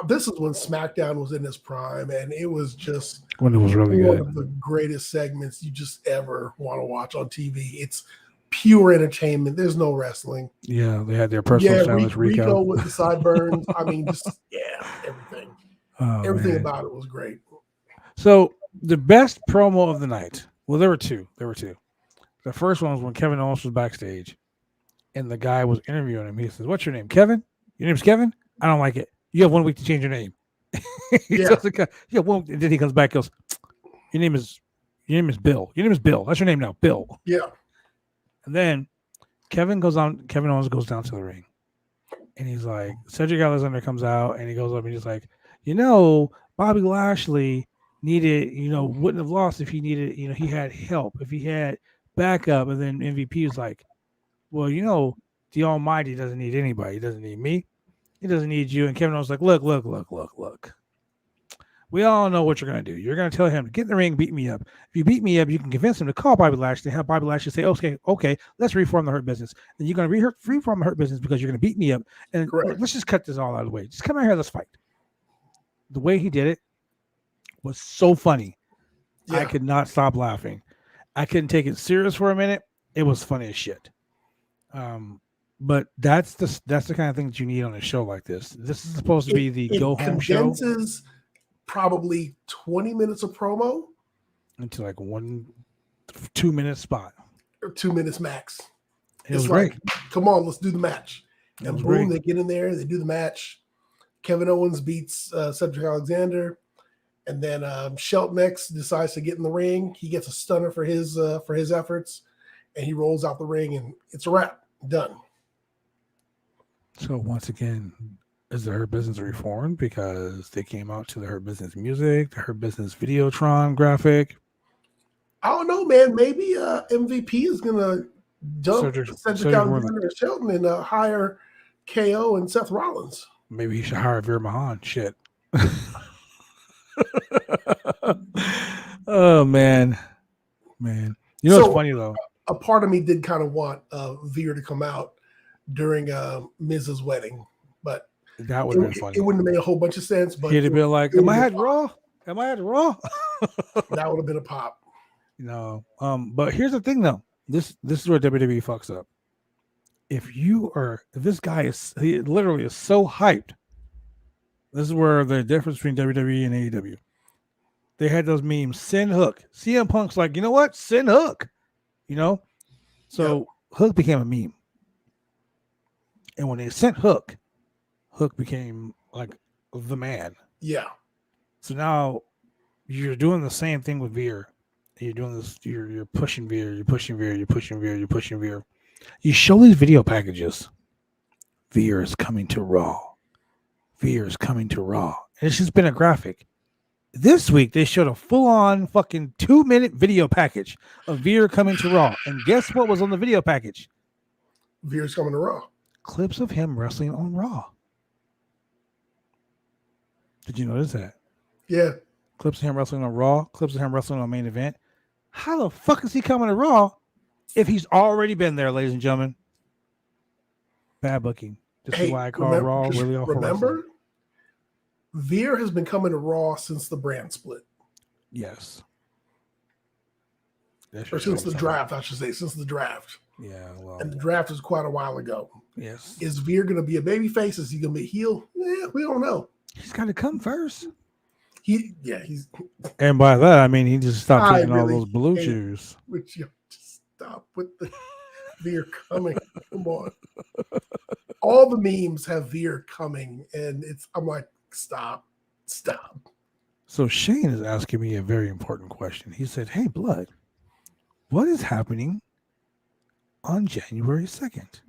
this is when SmackDown was in its prime, and it was just when it was really one good. of the greatest segments you just ever want to watch on TV. It's pure entertainment. There's no wrestling. Yeah, they had their personal stylist Rico with the sideburns. Everything. Oh, Everything man. about it was great. So the best promo of the night. Well, there were two. The first one was when Kevin Owens was backstage, and the guy was interviewing him. He says, "What's your name, Kevin? Your name's Kevin? I don't like it. You have 1 week to change your name." He Yeah. tells the guy, "Yeah, well," and then he comes back, and goes, Your name is Bill. Your name is Bill. That's your name now, Bill." Yeah. And then Kevin Owens goes down to the ring, and he's like, Cedric Alexander comes out, and he goes up, and he's like, Bobby Lashley wouldn't have lost if he needed, he had help, if he had backup. And then MVP was like, well, the Almighty doesn't need anybody. He doesn't need me. He doesn't need you. And Kevin Owens was like, look. We all know what you're going to do. You're going to tell him to get in the ring, beat me up. If you beat me up, you can convince him to call Bobby Lashley, have Bobby Lashley say, okay, let's reform the Hurt Business. And you're going to reform the Hurt Business because you're going to beat me up. And Correct. Let's just cut this all out of the way. Just come out here, let's fight. The way he did it was so funny. Yeah. I could not stop laughing. I couldn't take it serious for a minute. It was funny as shit. But that's the kind of thing that you need on a show like this. This is supposed to be the go-home show. It condenses probably 20 minutes of promo into like 2 minute spot. Or 2 minutes max. It was great. Come on, let's do the match. And boom, great. they get in there, they do the match. Kevin Owens beats Cedric Alexander. And then Shelton X decides to get in the ring. He gets a stunner for his efforts. And he rolls out the ring, and it's a wrap. Done. So once again, is the Hurt Business reformed because they came out to the Hurt Business music, the Hurt Business Videotron graphic? I don't know, man. Maybe MVP is gonna dump Cedric Alexander and Shelton and hire KO and Seth Rollins. Maybe he should hire Veer Mahan. Shit. Oh man. What's funny though? A part of me did kind of want Veer to come out during Miz's wedding, but that would have been funny. It wouldn't have made a whole bunch of sense. But he'd have been like, "Am I at Raw? Am I at Raw?" That would have been a pop. No. But here's the thing though. This is where WWE fucks up. If this guy he literally is so hyped. This is where the difference between WWE and AEW. They had those memes, send Hook. CM Punk's like, you know what? Send Hook. So Hook became a meme. And when they sent Hook became like the man. Yeah. So now you're doing the same thing with Veer. You're doing this, you're pushing Veer, you're pushing Veer. You show these video packages. Veer is coming to Raw. And it's just been a graphic. This week, they showed a full-on fucking 2-minute video package of Veer coming to Raw. And guess what was on the video package? Veer's coming to Raw. Clips of him wrestling on Raw. Did you notice that? Yeah. Clips of him wrestling on Raw. Clips of him wrestling on Main Event. How the fuck is he coming to Raw if he's already been there, ladies and gentlemen? Bad booking. This is why I call Raw really awful. Remember? Veer has been coming to Raw since the brand split. Yes. Or since the draft, I should say. Since the draft. Yeah, well. And the draft was quite a while ago. Yes. Is Veer going to be a babyface? Is he going to be a heel? Yeah, we don't know. He's got to come first. He's. And by that, I mean he just stopped taking all those blue chews. Which you just stop with the Veer coming. Come on. All the memes have Veer coming, and I'm like, stop. So Shane is asking me a very important question. He said, "Hey, Blood, what is happening on January 2nd?"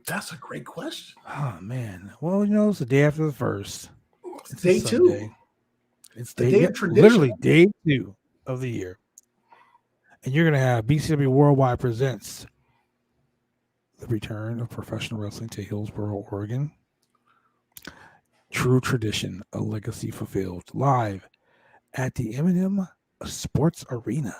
That's a great question. Oh man. Well, it's the day after the 1st. It's day 2. It's day of tradition. Literally day 2 of the year. And you're gonna have BCW Worldwide presents the return of professional wrestling to Hillsboro, Oregon. True tradition, a legacy fulfilled. Live at the M&M Sports Arena.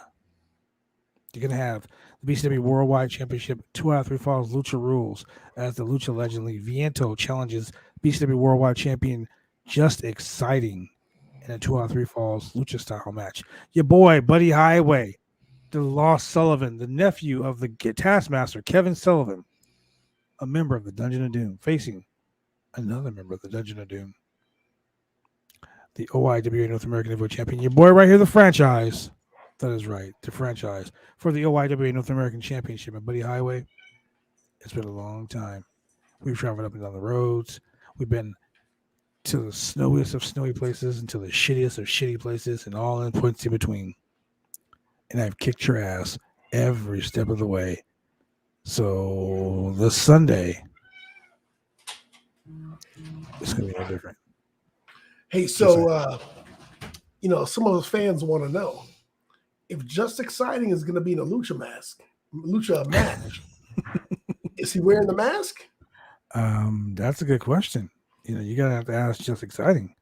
You're going to have the BCW Worldwide Championship 2 out of 3 falls Lucha Rules as the Lucha Legend League. Viento challenges BCW Worldwide Champion Just Exciting in a 2 out of 3 falls Lucha style match. Your boy, Buddy Highway, the Lost Sullivan, the nephew of the Taskmaster, Kevin Sullivan, a member of the Dungeon of Doom, facing another member of the Dungeon of Doom. the OIWA North American Heavyweight Champion. Your boy right here, the franchise. That is right, the franchise for the OIWA North American Championship. My buddy Highway, it's been a long time. We've traveled up and down the roads. We've been to the snowiest of snowy places and to the shittiest of shitty places and all in points in between. And I've kicked your ass every step of the way. So this Sunday, it's going to be no different. Hey, so, some of those fans want to know if Just Exciting is going to be in a lucha match. Is he wearing the mask? That's a good question. You gotta have to ask Just Exciting.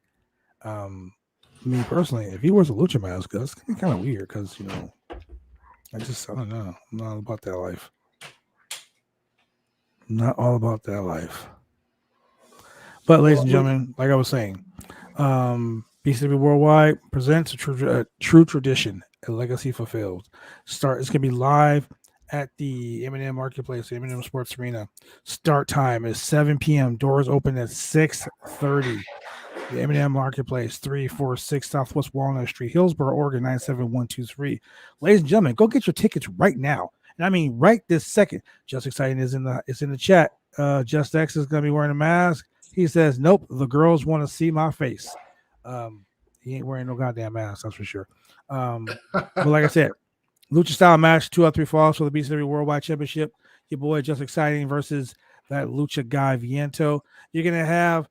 Me personally, if he wears a lucha mask, that's gonna be kind of weird because I don't know. I'm not about that life. Not all about that life. But ladies and gentlemen, like I was saying, BCW Worldwide presents a true tradition, a legacy fulfilled. It's gonna be live at the M&M Marketplace, the M&M Sports Arena. Start time is 7 p.m. Doors open at 6:30. The M&M Marketplace, 346 Southwest Walnut Street, Hillsboro, Oregon, 97123. Ladies and gentlemen, go get your tickets right now. And I mean right this second. Just Exciting is in the chat. Just X is gonna be wearing a mask. He says, nope, the girls want to see my face. He ain't wearing no goddamn mask, that's for sure. But like I said, lucha style match, 2 out of 3 falls for the BCW Worldwide Championship. Your boy Just Exciting versus that lucha guy Viento. You're gonna have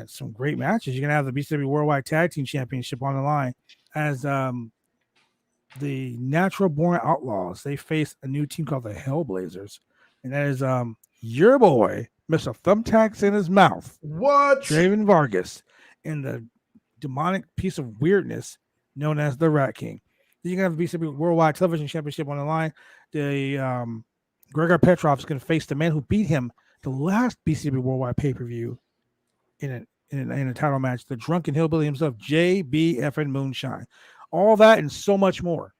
some great matches. You're gonna have the BCW Worldwide Tag Team Championship on the line as the Natural Born Outlaws. They face a new team called the Hellblazers, and that is your boy Mr. Thumbtacks in his mouth. What? Draven Vargas and the demonic piece of weirdness known as the Rat King. You're going to have the BCW Worldwide Television Championship on the line. The Gregor Petrov is going to face the man who beat him the last BCW Worldwide pay-per-view in a title match, the drunken hillbilly himself, JBF Moonshine. All that and so much more.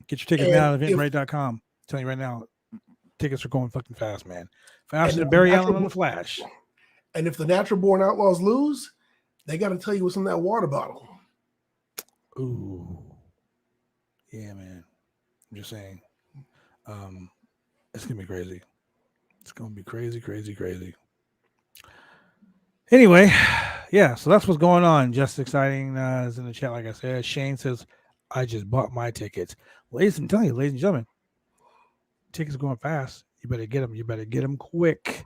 Get your tickets now at eventbrite.com. I'm telling you right now, tickets are going fucking fast, man. Faster than Barry Allen on the Flash. And if the Natural Born Outlaws lose, they got to tell you what's in that water bottle. Ooh. Yeah, man. I'm just saying. It's going to be crazy. It's going to be crazy, crazy, crazy. Anyway, yeah, so that's what's going on. Just Exciting is in the chat, like I said. Shane says, I just bought my tickets. Ladies and gentlemen, tickets are going fast. You better get them. You better get them quick,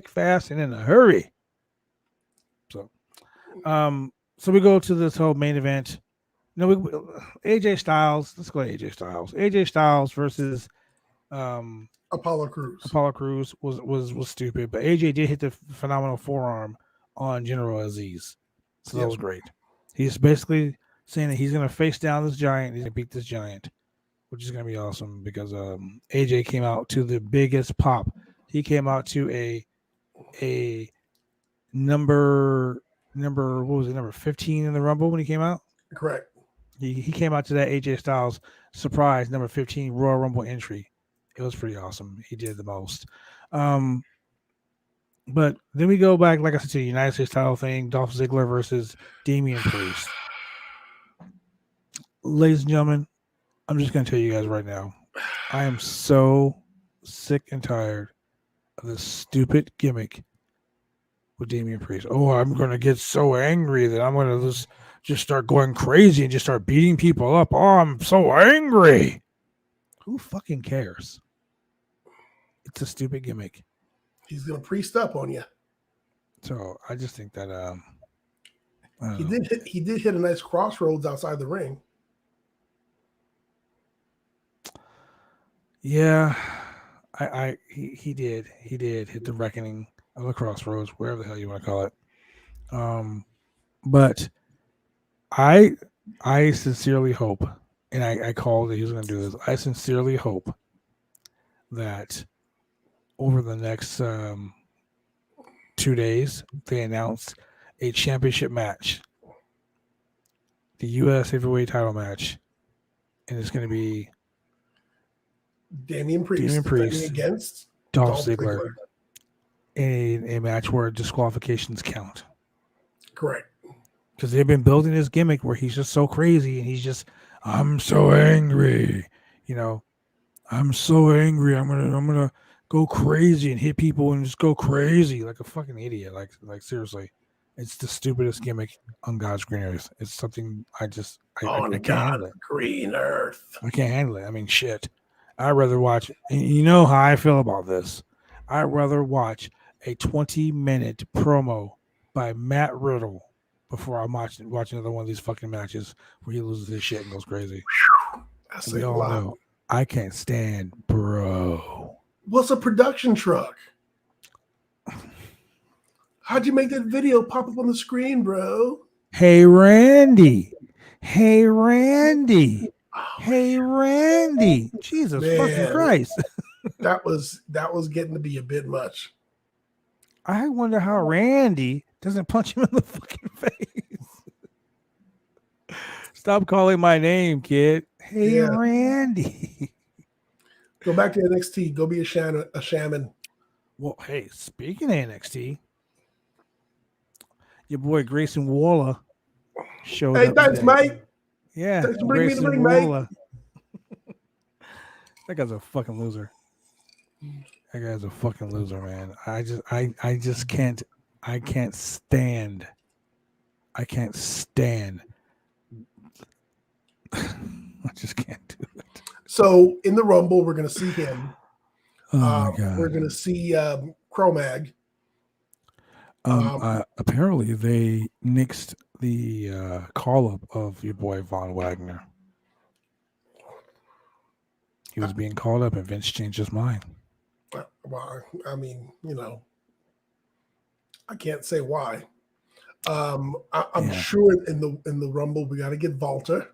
fast, and in a hurry. So we go to this whole main event. AJ Styles. Let's go to AJ Styles. AJ Styles versus Apollo Crews. Apollo Crews was stupid, but AJ did hit the phenomenal forearm on General Aziz, so that was great. He's basically saying that he's going to face down this giant. He's going to beat this giant, which is going to be awesome because AJ came out to the biggest pop. He came out to a number what was it, number 15 in the Rumble when he came out? Correct. He came out to that AJ Styles surprise number 15 Royal Rumble entry. It was pretty awesome. He did the most. But then we go back, like I said, to the United States title thing, Dolph Ziggler versus Damian Priest. Ladies and gentlemen, I'm just going to tell you guys right now, I am so sick and tired of this stupid gimmick with Damian Priest. Oh, I'm going to get so angry that I'm going to just start going crazy and just start beating people up. Oh, I'm so angry. Who fucking cares? It's a stupid gimmick. He's going to priest up on you. So I just think that he did hit a nice crossroads outside the ring. Yeah, he did hit the reckoning of the crossroads, wherever the hell you want to call it. But I sincerely hope, and I called that he was going to do this. I sincerely hope that over the next 2 days they announce a championship match, the U.S. heavyweight title match, and it's going to be Damian Priest against Dolph Ziggler. A match where disqualifications count. Correct. because they've been building this gimmick where he's just so crazy and he's just, I'm so angry, you know, I'm so angry. I'm gonna go crazy and hit people and just go crazy like a fucking idiot. Like seriously, it's the stupidest gimmick on God's green earth. It's something I can't handle it. Green earth. I can't handle it. I mean, shit. I'd rather watch. You know how I feel about this. I'd rather watch a 20-minute promo by Matt Riddle before I watch another one of these fucking matches where he loses his shit and goes crazy. We all know I can't stand bro. What's a production truck? How'd you make that video pop up on the screen, bro? Hey Randy. Hey Randy. Hey Randy. Jesus fucking Christ. that was getting to be a bit much. I wonder how Randy doesn't punch him in the fucking face. Stop calling my name, kid. Hey, Randy. Go back to NXT. Go be a shaman. Well, hey, speaking of NXT, your boy Grayson Waller showed up. Hey, thanks, mate. Yeah, thanks for bringing me the ring, mate. That guy's a fucking loser. That guy's a fucking loser, man. I just can't. I can't stand. I just can't do it. So in the Rumble, we're going to see him. Oh my God. We're going to see Cro-Mag. Apparently, they nixed the call-up of your boy Von Wagner. He was being called up, and Vince changed his mind. Well, I mean, you know, I can't say why. I'm sure in the Rumble we got to get Walter.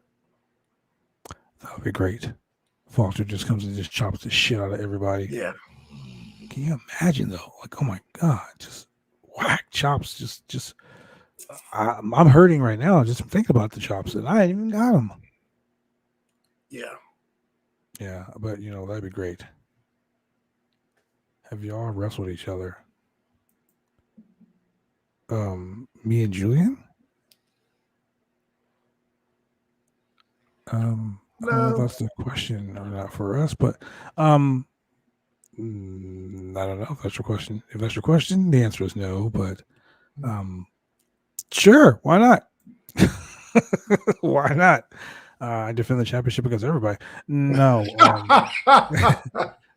That would be great. Walter just comes and just chops the shit out of everybody. Yeah. Can you imagine though? Like, oh my God, just whack chops. Just. I'm hurting right now just thinking about the chops, and I ain't even got them. Yeah. Yeah, but you know that'd be great. Have y'all wrestled each other? Me and Julian? I don't know if that's the question or not for us, but I don't know if that's your question. If that's your question, the answer is no, but sure, why not? Why not? I defend the championship against everybody. No.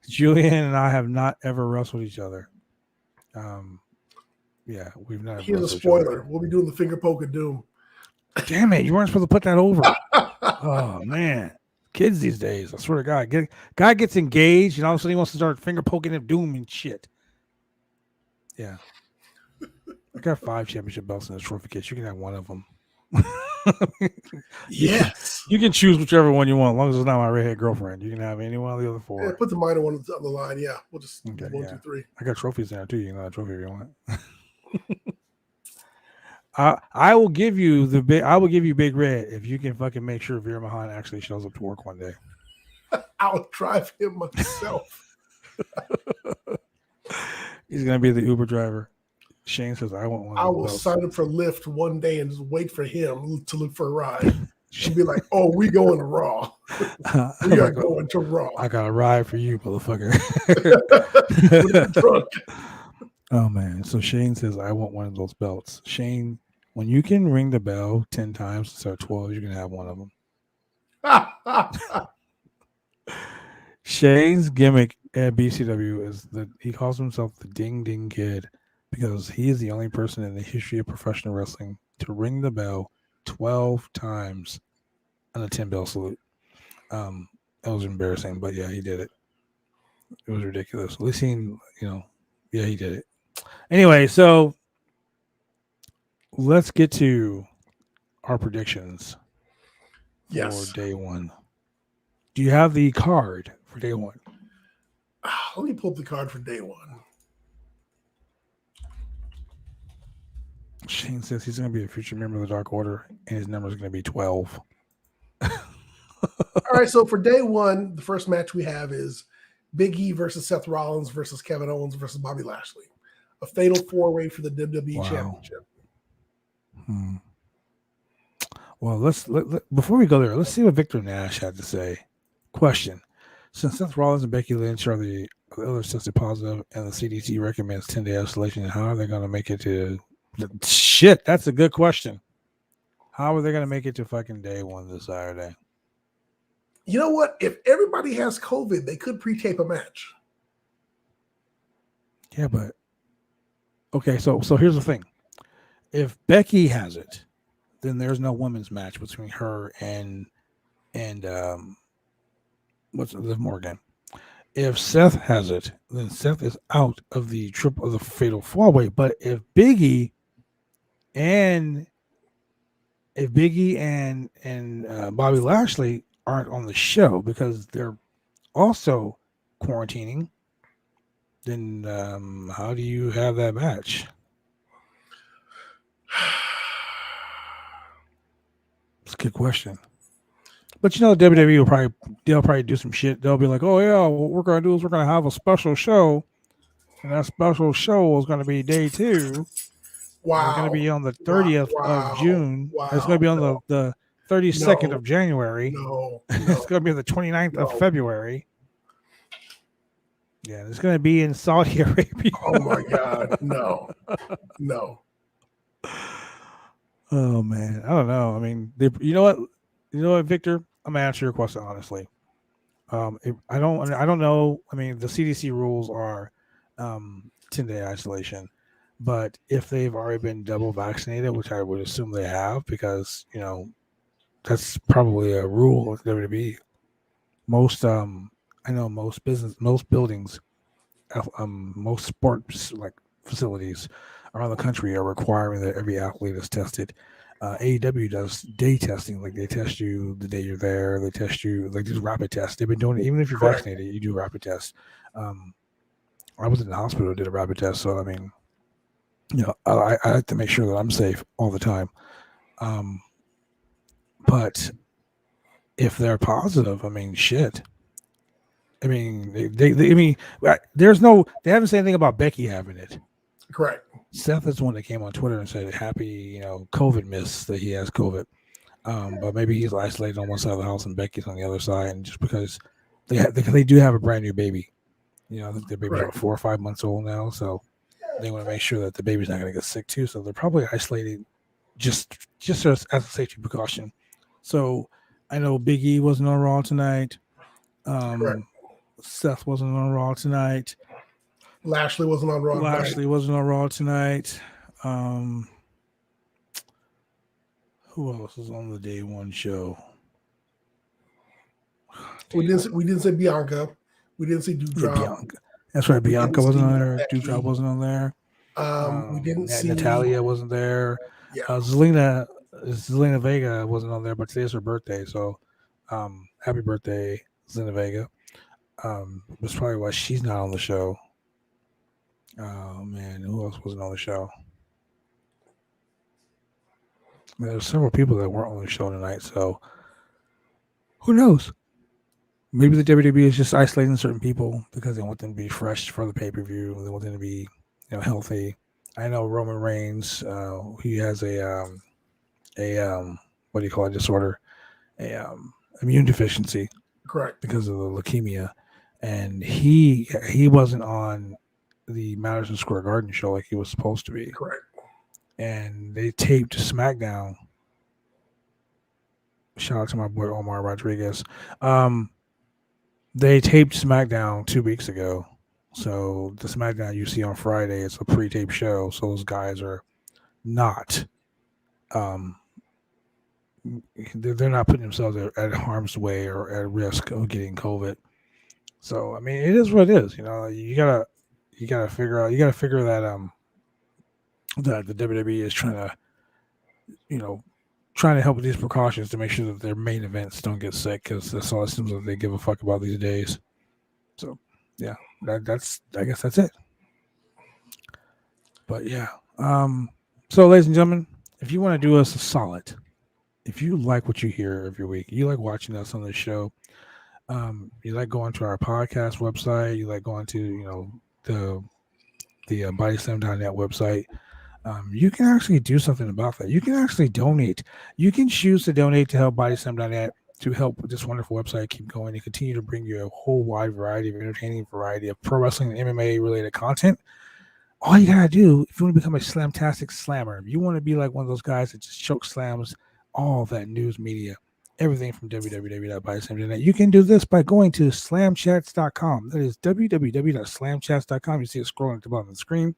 Julian and I have not ever wrestled each other. Yeah, we've not. Here's a spoiler. We'll be doing the finger poke of doom. Damn it! You weren't supposed to put that over. Oh man, kids these days. I swear to God, guy gets engaged and all of a sudden he wants to start finger poking of doom and shit. Yeah, I got 5 championship belts in this trophy case. You can have one of them. Yes, you can choose whichever one you want, as long as it's not my redhead girlfriend. You can have any one of the other 4. Yeah, put the minor one on the line. Yeah, we'll just 1, 2, 3. I got trophies in there too. You can have a trophy if you want. I will give you Big Red if you can fucking make sure Veer Mahan actually shows up to work one day. I'll drive him myself. He's gonna be the Uber driver. Shane says, "I want one." I will sign up for Lyft one day and just wait for him to look for a ride. She'd be like, "Oh, we going to Raw. We are going to Raw. I got a ride for you, motherfucker." Oh man! So Shane says, "I want one of those belts." Shane, when you can ring the bell 10 times instead of 12, you can have one of them. Shane's gimmick at BCW is that he calls himself the Ding Ding Kid because he is the only person in the history of professional wrestling to ring the bell 12 times on a 10-bell salute. That was embarrassing, but yeah, he did it. It was ridiculous. At least he did it. Anyway, so let's get to our predictions for day 1. Do you have the card for day 1? Let me pull up the card for day 1. Shane says he's going to be a future member of the Dark Order, and his number is going to be 12. All right, so for day 1, the first match we have is Big E versus Seth Rollins versus Kevin Owens versus Bobby Lashley. A fatal 4-way for the WWE Championship. Well, before we go there, let's see what Victor Nash had to say. Question: Since Seth Rollins and Becky Lynch are the others tested positive, and the CDC recommends 10-day isolation, how are they going to make it to? Shit, that's a good question. How are they going to make it to fucking day one this Saturday? You know what? If everybody has COVID, they could pre-tape a match. Yeah, but okay. So here's the thing: if Becky has it, then there's no women's match between her and Liv Morgan. If Seth has it, then Seth is out of the fatal 4-way. But if Biggie and Bobby Lashley aren't on the show because they're also quarantining, then how do you have that match? It's a good question. But you know, WWE they'll probably do some shit. They'll be like, "Oh yeah, what we're gonna do is we're gonna have a special show, and that special show is gonna be day 2. Wow, it's gonna be on the 30th of June. Wow. It's gonna be on the 32nd of January. No, it's gonna be on the 29th of February. Yeah, it's gonna be in Saudi Arabia. Oh my God, no. Oh man, I don't know. I mean, you know what, Victor? I'm gonna answer your question honestly. I don't know. I mean, the CDC rules are 10-day isolation, but if they've already been double vaccinated, which I would assume they have, because you know that's probably a rule of WWE. Most I know most buildings, most sports like facilities around the country are requiring that every athlete is tested. AEW does day testing, like they test you the day you're there. They test you like these rapid tests. They've been doing it even if you're vaccinated. You do rapid tests. I was in the hospital, did a rapid test, so I mean, you know, I have to make sure that I'm safe all the time. But if they're positive, I mean, shit. I mean, they haven't said anything about Becky having it. Correct. Seth is the one that came on Twitter and said happy, you know, COVID miss that he has COVID. But maybe he's isolated on one side of the house and Becky's on the other side, and just because they do have a brand new baby, you know, I think their baby's about 4 or 5 months old now, so they want to make sure that the baby's not going to get sick too. So they're probably isolated just as a safety precaution. So I know Big E wasn't on Raw tonight. Seth wasn't on Raw tonight. Lashley wasn't on Raw tonight. Who else was on the day one show? We didn't say Bianca. We didn't see Doudrop. Bianca. That's right. Bianca wasn't on there. Doudrop wasn't on there. We didn't see Natalia wasn't there. Yeah. Zelina Vega wasn't on there, but today's her birthday, so happy birthday, Zelina Vega. That's probably why she's not on the show. Oh man, who else wasn't on the show? I mean, there's several people that weren't on the show tonight, so who knows? Maybe the WWE is just isolating certain people because they want them to be fresh for the pay-per-view. They want them to be, you know, healthy. I know Roman Reigns, he has a what do you call it, disorder, immune deficiency, correct, because of the leukemia, and he wasn't on the Madison Square Garden show like he was supposed to be. Correct. And they taped SmackDown. Shout out to my boy Omar Rodriguez. They taped SmackDown 2 weeks ago. So the SmackDown you see on Friday is a pre-tape show. So those guys are not they're not putting themselves at harm's way or at risk of getting COVID. So I mean, it is what it is. You know, you gotta figure that that the WWE is trying to help with these precautions to make sure that their main events don't get sick, because that's all it seems like they give a fuck about these days. So yeah, I guess that's it. But yeah, so ladies and gentlemen, if you want to do us a solid, if you like what you hear every week, you like watching us on the show, you like going to our podcast website, you like going to, you know, the bodyslam.net website, You can actually do something about that. You can actually donate. You can choose to donate to help BodySlam.net to help this wonderful website keep going and continue to bring you a whole wide variety of entertaining variety of pro wrestling and MMA related content. All you gotta do, if you want to become a slamtastic slammer, if you want to be like one of those guys that just choke slams all that news media, everything from www.bodyslam.net, you can do this by going to slamchats.com. That is www.slamchats.com. You see it scrolling at the bottom of the screen.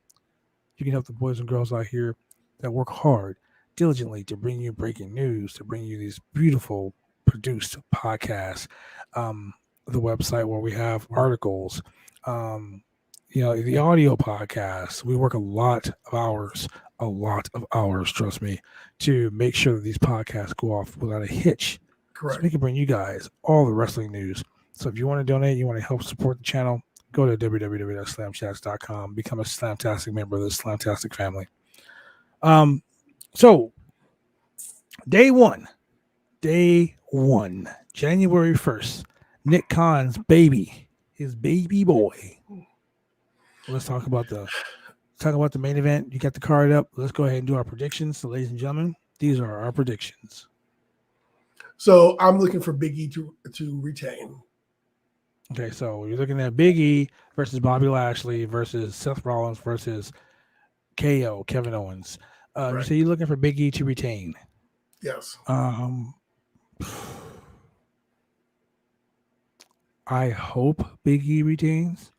You can help the boys and girls out here that work hard, diligently to bring you breaking news, to bring you these beautiful produced podcasts. The website where we have articles, the audio podcasts. We work a lot of hours, trust me, to make sure that these podcasts go off without a hitch. Correct. So we can bring you guys all the wrestling news. So if you want to donate, you want to help support the channel, go to www.slamchats.com, become a Slamtastic member of the Slamtastic family. So day one, January 1st, Nick Khan's baby, his baby boy. Let's talk about the main event. You got the card up. Let's go ahead and do our predictions. So, ladies and gentlemen, these are our predictions. So I'm looking for Big E to retain. Okay, so you're looking at Big E versus Bobby Lashley versus Seth Rollins versus KO, Kevin Owens. Right. So you're looking for Big E to retain. Yes. I hope Big E retains,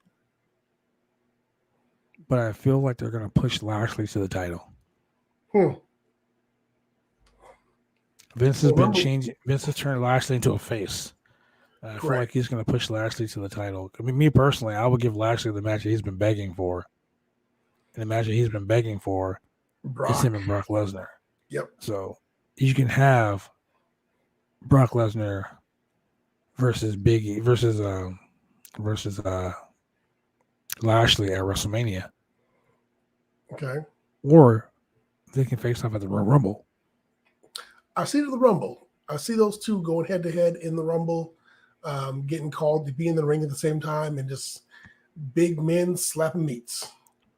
but I feel like they're going to push Lashley to the title. Vince has turned Lashley into a face. I feel like he's going to push Lashley to the title. I mean, me personally, I would give Lashley the match that he's been begging for. And the match that he's been begging for is him and Brock Lesnar. Yep. So you can have Brock Lesnar versus Big E versus Lashley at WrestleMania. Okay. Or they can face off at the Royal Rumble. I see the Rumble. I see those two going head to head in the Rumble, getting called to be in the ring at the same time, and just big men slapping meats.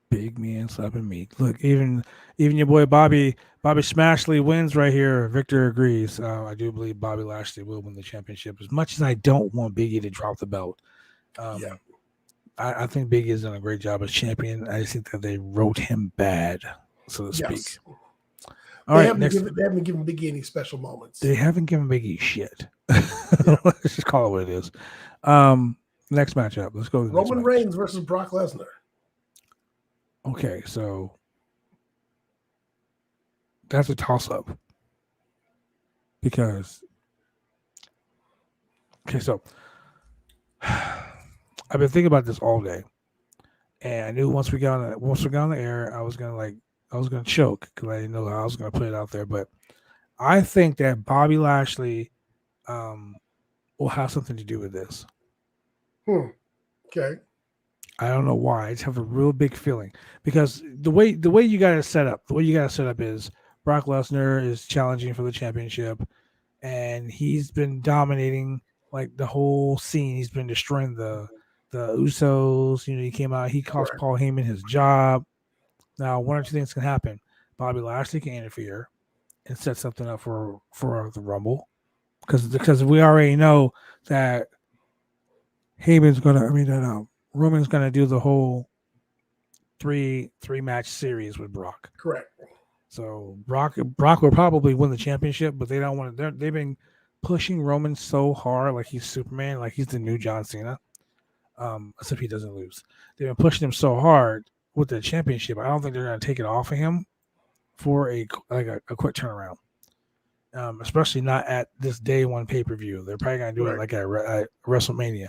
Big man slapping meat. Look, even your boy Bobby Smashley wins right here. Victor agrees. I do believe Bobby Lashley will win the championship. As much as I don't want Big E to drop the belt, I think Big E has done a great job as champion. I just think that they wrote him bad, so to speak. They haven't given Big E any special moments. They haven't given Big E shit. Let's just call it what it is. Next matchup. Let's go. Roman Reigns versus Brock Lesnar. Okay, so that's a toss-up because so I've been thinking about this all day, and I knew once we got on the air, I was gonna choke because I didn't know how I was gonna put it out there. But I think that Bobby Lashley will have something to do with this. Okay. I don't know why. I just have a real big feeling because the way you got to set up is Brock Lesnar is challenging for the championship, and he's been dominating like the whole scene. He's been destroying the Usos. He came out. He cost Paul Heyman his job. Now, one or two things can happen. Bobby Lashley can interfere and set something up for the Rumble, because we already know that Heyman's Roman's gonna do the whole three match series with Brock. Correct. So Brock will probably win the championship, but they don't want to. They've been pushing Roman so hard, like he's Superman, like he's the new John Cena. Except he doesn't lose. They've been pushing him so hard with the championship. I don't think they're gonna take it off of him for a quick turnaround. Especially not at this day one pay-per-view. They're probably gonna do it like at WrestleMania.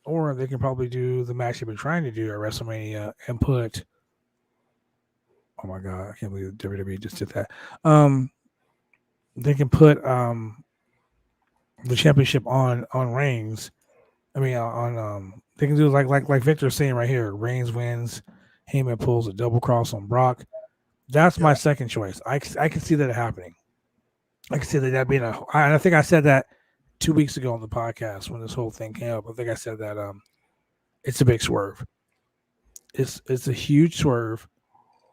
Or they can probably do the match they've been trying to do at WrestleMania and put. Oh my God! I can't believe WWE just did that. They can put the championship on Reigns. I mean, they can do like Victor's saying right here. Reigns wins. Heyman pulls a double cross on Brock. That's my second choice. I can see that happening. I can see that being and I think I said that 2 weeks ago on the podcast when this whole thing came up. I think I said that it's a big swerve. It's a huge swerve,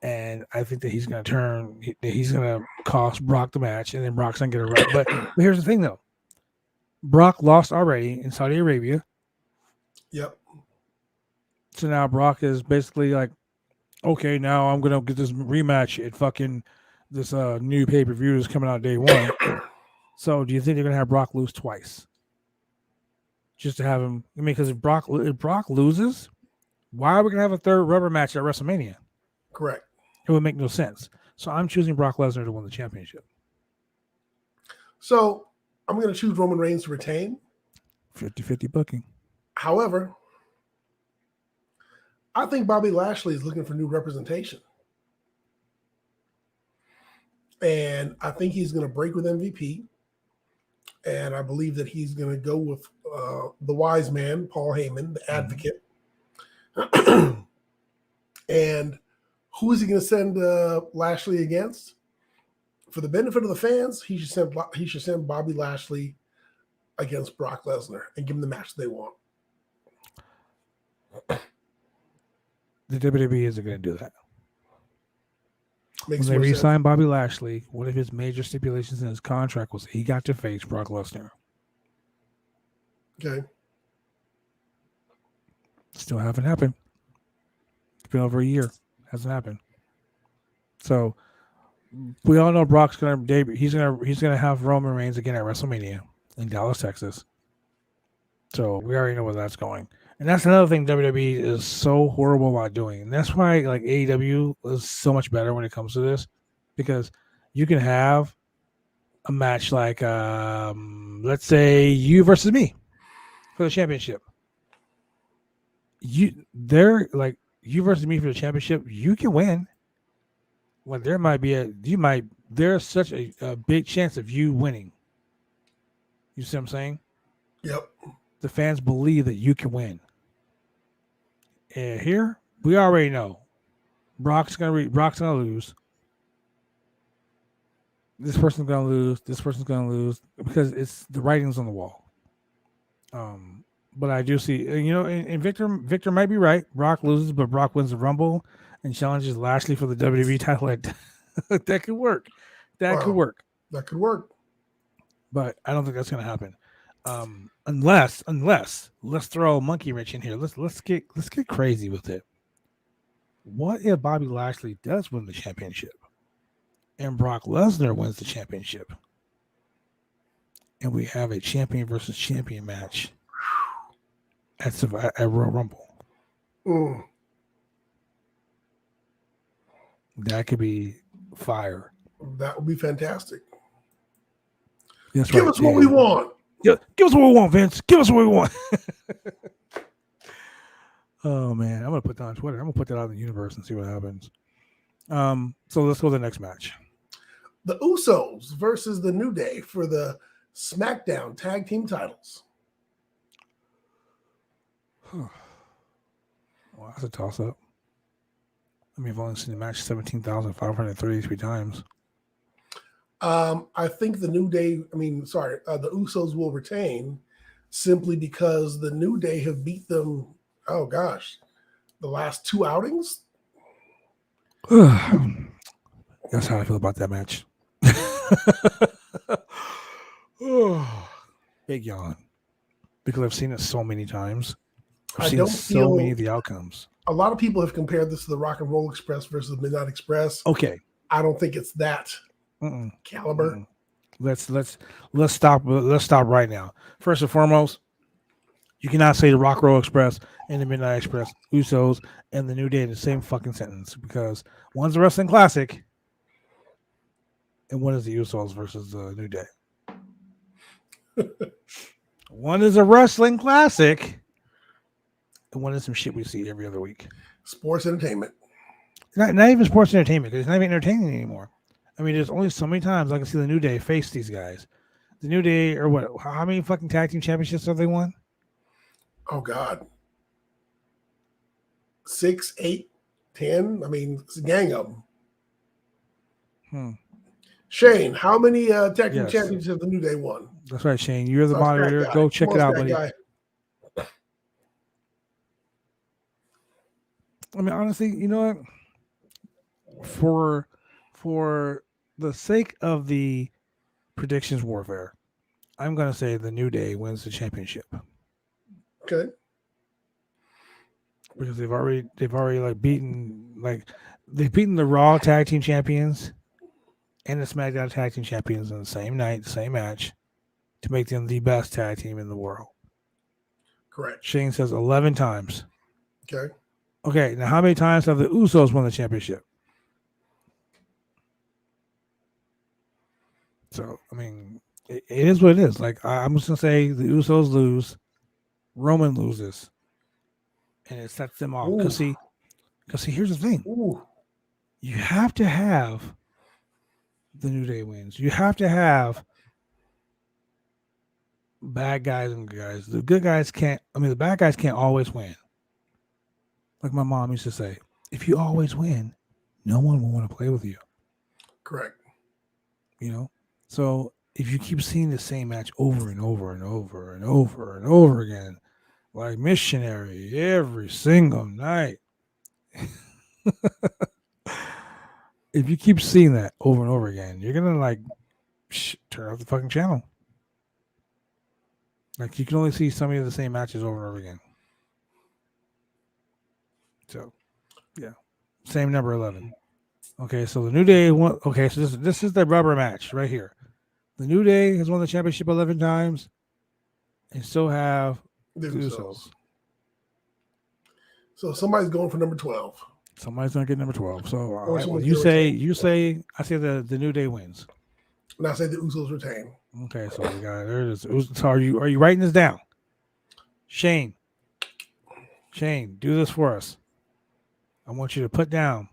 And I think that he's going to he's going to cost Brock the match, and then Brock's going to get a run. But here's the thing, though. Brock lost already in Saudi Arabia. Yep. So now Brock is basically like, okay, now I'm going to get this rematch at fucking this new pay-per-view that's coming out day one. So do you think they're going to have Brock lose twice? Just to have him, I mean, because if Brock loses, why are we going to have a third rubber match at WrestleMania? Correct. It would make no sense. So I'm choosing Brock Lesnar to win the championship. So I'm going to choose Roman Reigns to retain. 50-50 booking. However, I think Bobby Lashley is looking for new representation. And I think he's going to break with MVP. And I believe that he's going to go with the wise man, Paul Heyman, the advocate. And who is he going to send Lashley against? For the benefit of the fans, he should send Bobby Lashley against Brock Lesnar and give him the match they want. The WWE isn't going to do that. Makes when they more sense. re-signed Bobby Lashley, one of his major stipulations in his contract was he got to face Brock Lesnar. Okay. Still haven't happened. It's been over a year. Hasn't happened. So we all know Brock's gonna debut. He's gonna have Roman Reigns again at WrestleMania in Dallas, Texas. So we already know where that's going. And that's another thing WWE is so horrible about doing. And that's why like AEW is so much better when it comes to this. Because you can have a match like let's say you versus me for the championship. They're like you versus me for the championship, you can win. When there might be there's such a big chance of you winning. You see what I'm saying? Yep. The fans believe that you can win. And here, we already know Brock's gonna lose. This person's gonna lose. This person's gonna lose because it's the writing's on the wall. But I do see, and Victor might be right. Brock loses, but Brock wins the Rumble and challenges Lashley for the WWE title. That could work. That could work. That could work. But I don't think that's going to happen. Unless let's throw a monkey wrench in here. Let's get crazy with it. What if Bobby Lashley does win the championship and Brock Lesnar wins the championship and we have a champion versus champion match at Royal Rumble? That could be fire. That would be fantastic. That's Give right, us what we want. Yeah, give us what we want, Vince. Give us what we want. Oh man, I'm gonna put that on Twitter. I'm gonna put that out in the universe and see what happens. So let's go to the next match. The Usos versus the New Day for the Smackdown tag team titles. Well, that's a toss-up. I mean, I've only seen the match 17,533 times. I think the the Usos will retain simply because the New Day have beat them, the last two outings. That's how I feel about that match. Big yawn. Because I've seen it so many times. I've seen so many of the outcomes. A lot of people have compared this to the Rock and Roll Express versus the Midnight Express. Okay. I don't think it's that caliber. Let's stop right now. First and foremost, you cannot say the Rock and Roll Express and the Midnight Express, Usos, and the New Day in the same fucking sentence because one's a wrestling classic and one is the Usos versus the New Day. One is a wrestling classic and one is some shit we see every other week. Sports entertainment. Not even sports entertainment because it's not even entertaining anymore. I mean, there's only so many times I can see the New Day face these guys. The New Day, or what? How many fucking tag team championships have they won? Oh, God. 6, 8, 10. I mean, it's a gang of them. Shane, how many tag team championships have the New Day won? That's right, Shane. You're the moderator. Go check it out, buddy. I mean, honestly, you know what? for the sake of the predictions warfare, I'm gonna say the New Day wins the championship Okay. because they've already they've beaten the Raw Tag Team Champions and the SmackDown Tag Team Champions on the same night, the same match, to make them the best tag team in the world. Correct. Shane says 11 times. Okay. Okay, now how many times have the Usos won the championship? So, I mean, it is what it is. Like, I'm just going to say the Usos lose, Roman loses, and it sets them off. Because see, here's the thing. Ooh. You have to have the New Day wins. You have to have bad guys and good guys. The good guys can't, the bad guys can't always win. Like my mom used to say, if you always win, no one will want to play with you. Correct. You know? So if you keep seeing the same match over and over and over and over and over again, like missionary every single night, if you keep seeing that over and over again, you're going to turn off the fucking channel. Like you can only see some of the same matches over and over again. So, yeah. Same number 11. Okay, so the New Day won. Okay, so this is the rubber match right here. The New Day has won the championship 11 times and still have the Usos. So somebody's going for number 12. Somebody's going to get number 12. So you say, I say the New Day wins. And I say the Usos retain. Okay, so we got there it is. So are you writing this down? Shane, do this for us. I want you to put down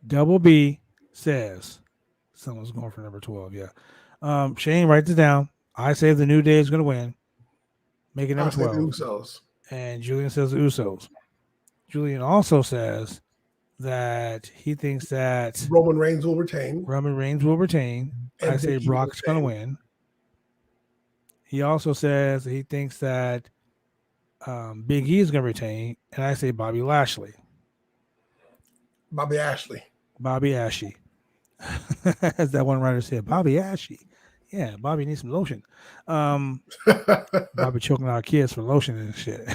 Double B says someone's going for number 12. Yeah. Shane, write this down. I say the New Day is going to win. Make it number 12. The Usos. And Julian says the Usos. Julian also says that he thinks that Roman Reigns will retain. And I say Brock's going to win. He also says that he thinks that Big E is going to retain. And I say Bobby Lashley. Bobby Ashley. As that one writer said, Bobby Ashley. Yeah, Bobby needs some lotion. Bobby choking our kids for lotion and shit.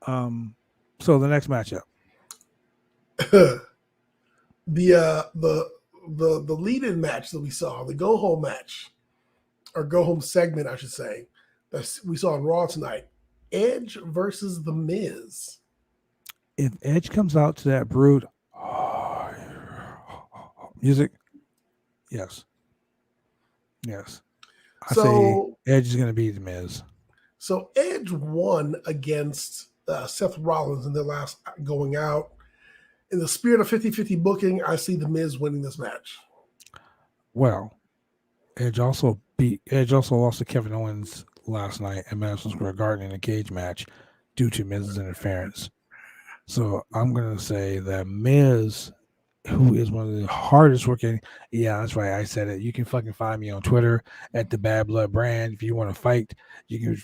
So the next matchup. the lead-in match that we saw, the go-home match, or go-home segment, I should say, that we saw on Raw tonight. Edge versus The Miz. If Edge comes out to that brood music, yes. I say Edge is going to be The Miz. So Edge won against Seth Rollins in their last going out. In the spirit of 50-50 booking, I see The Miz winning this match. Well, Edge also lost to Kevin Owens last night at Madison Square Garden in a cage match due to Miz's interference. So I'm going to say that Miz, who is one of the hardest working, yeah, that's right, I said it. You can fucking find me on Twitter at the Bad Blood Brand. If you want to fight, you can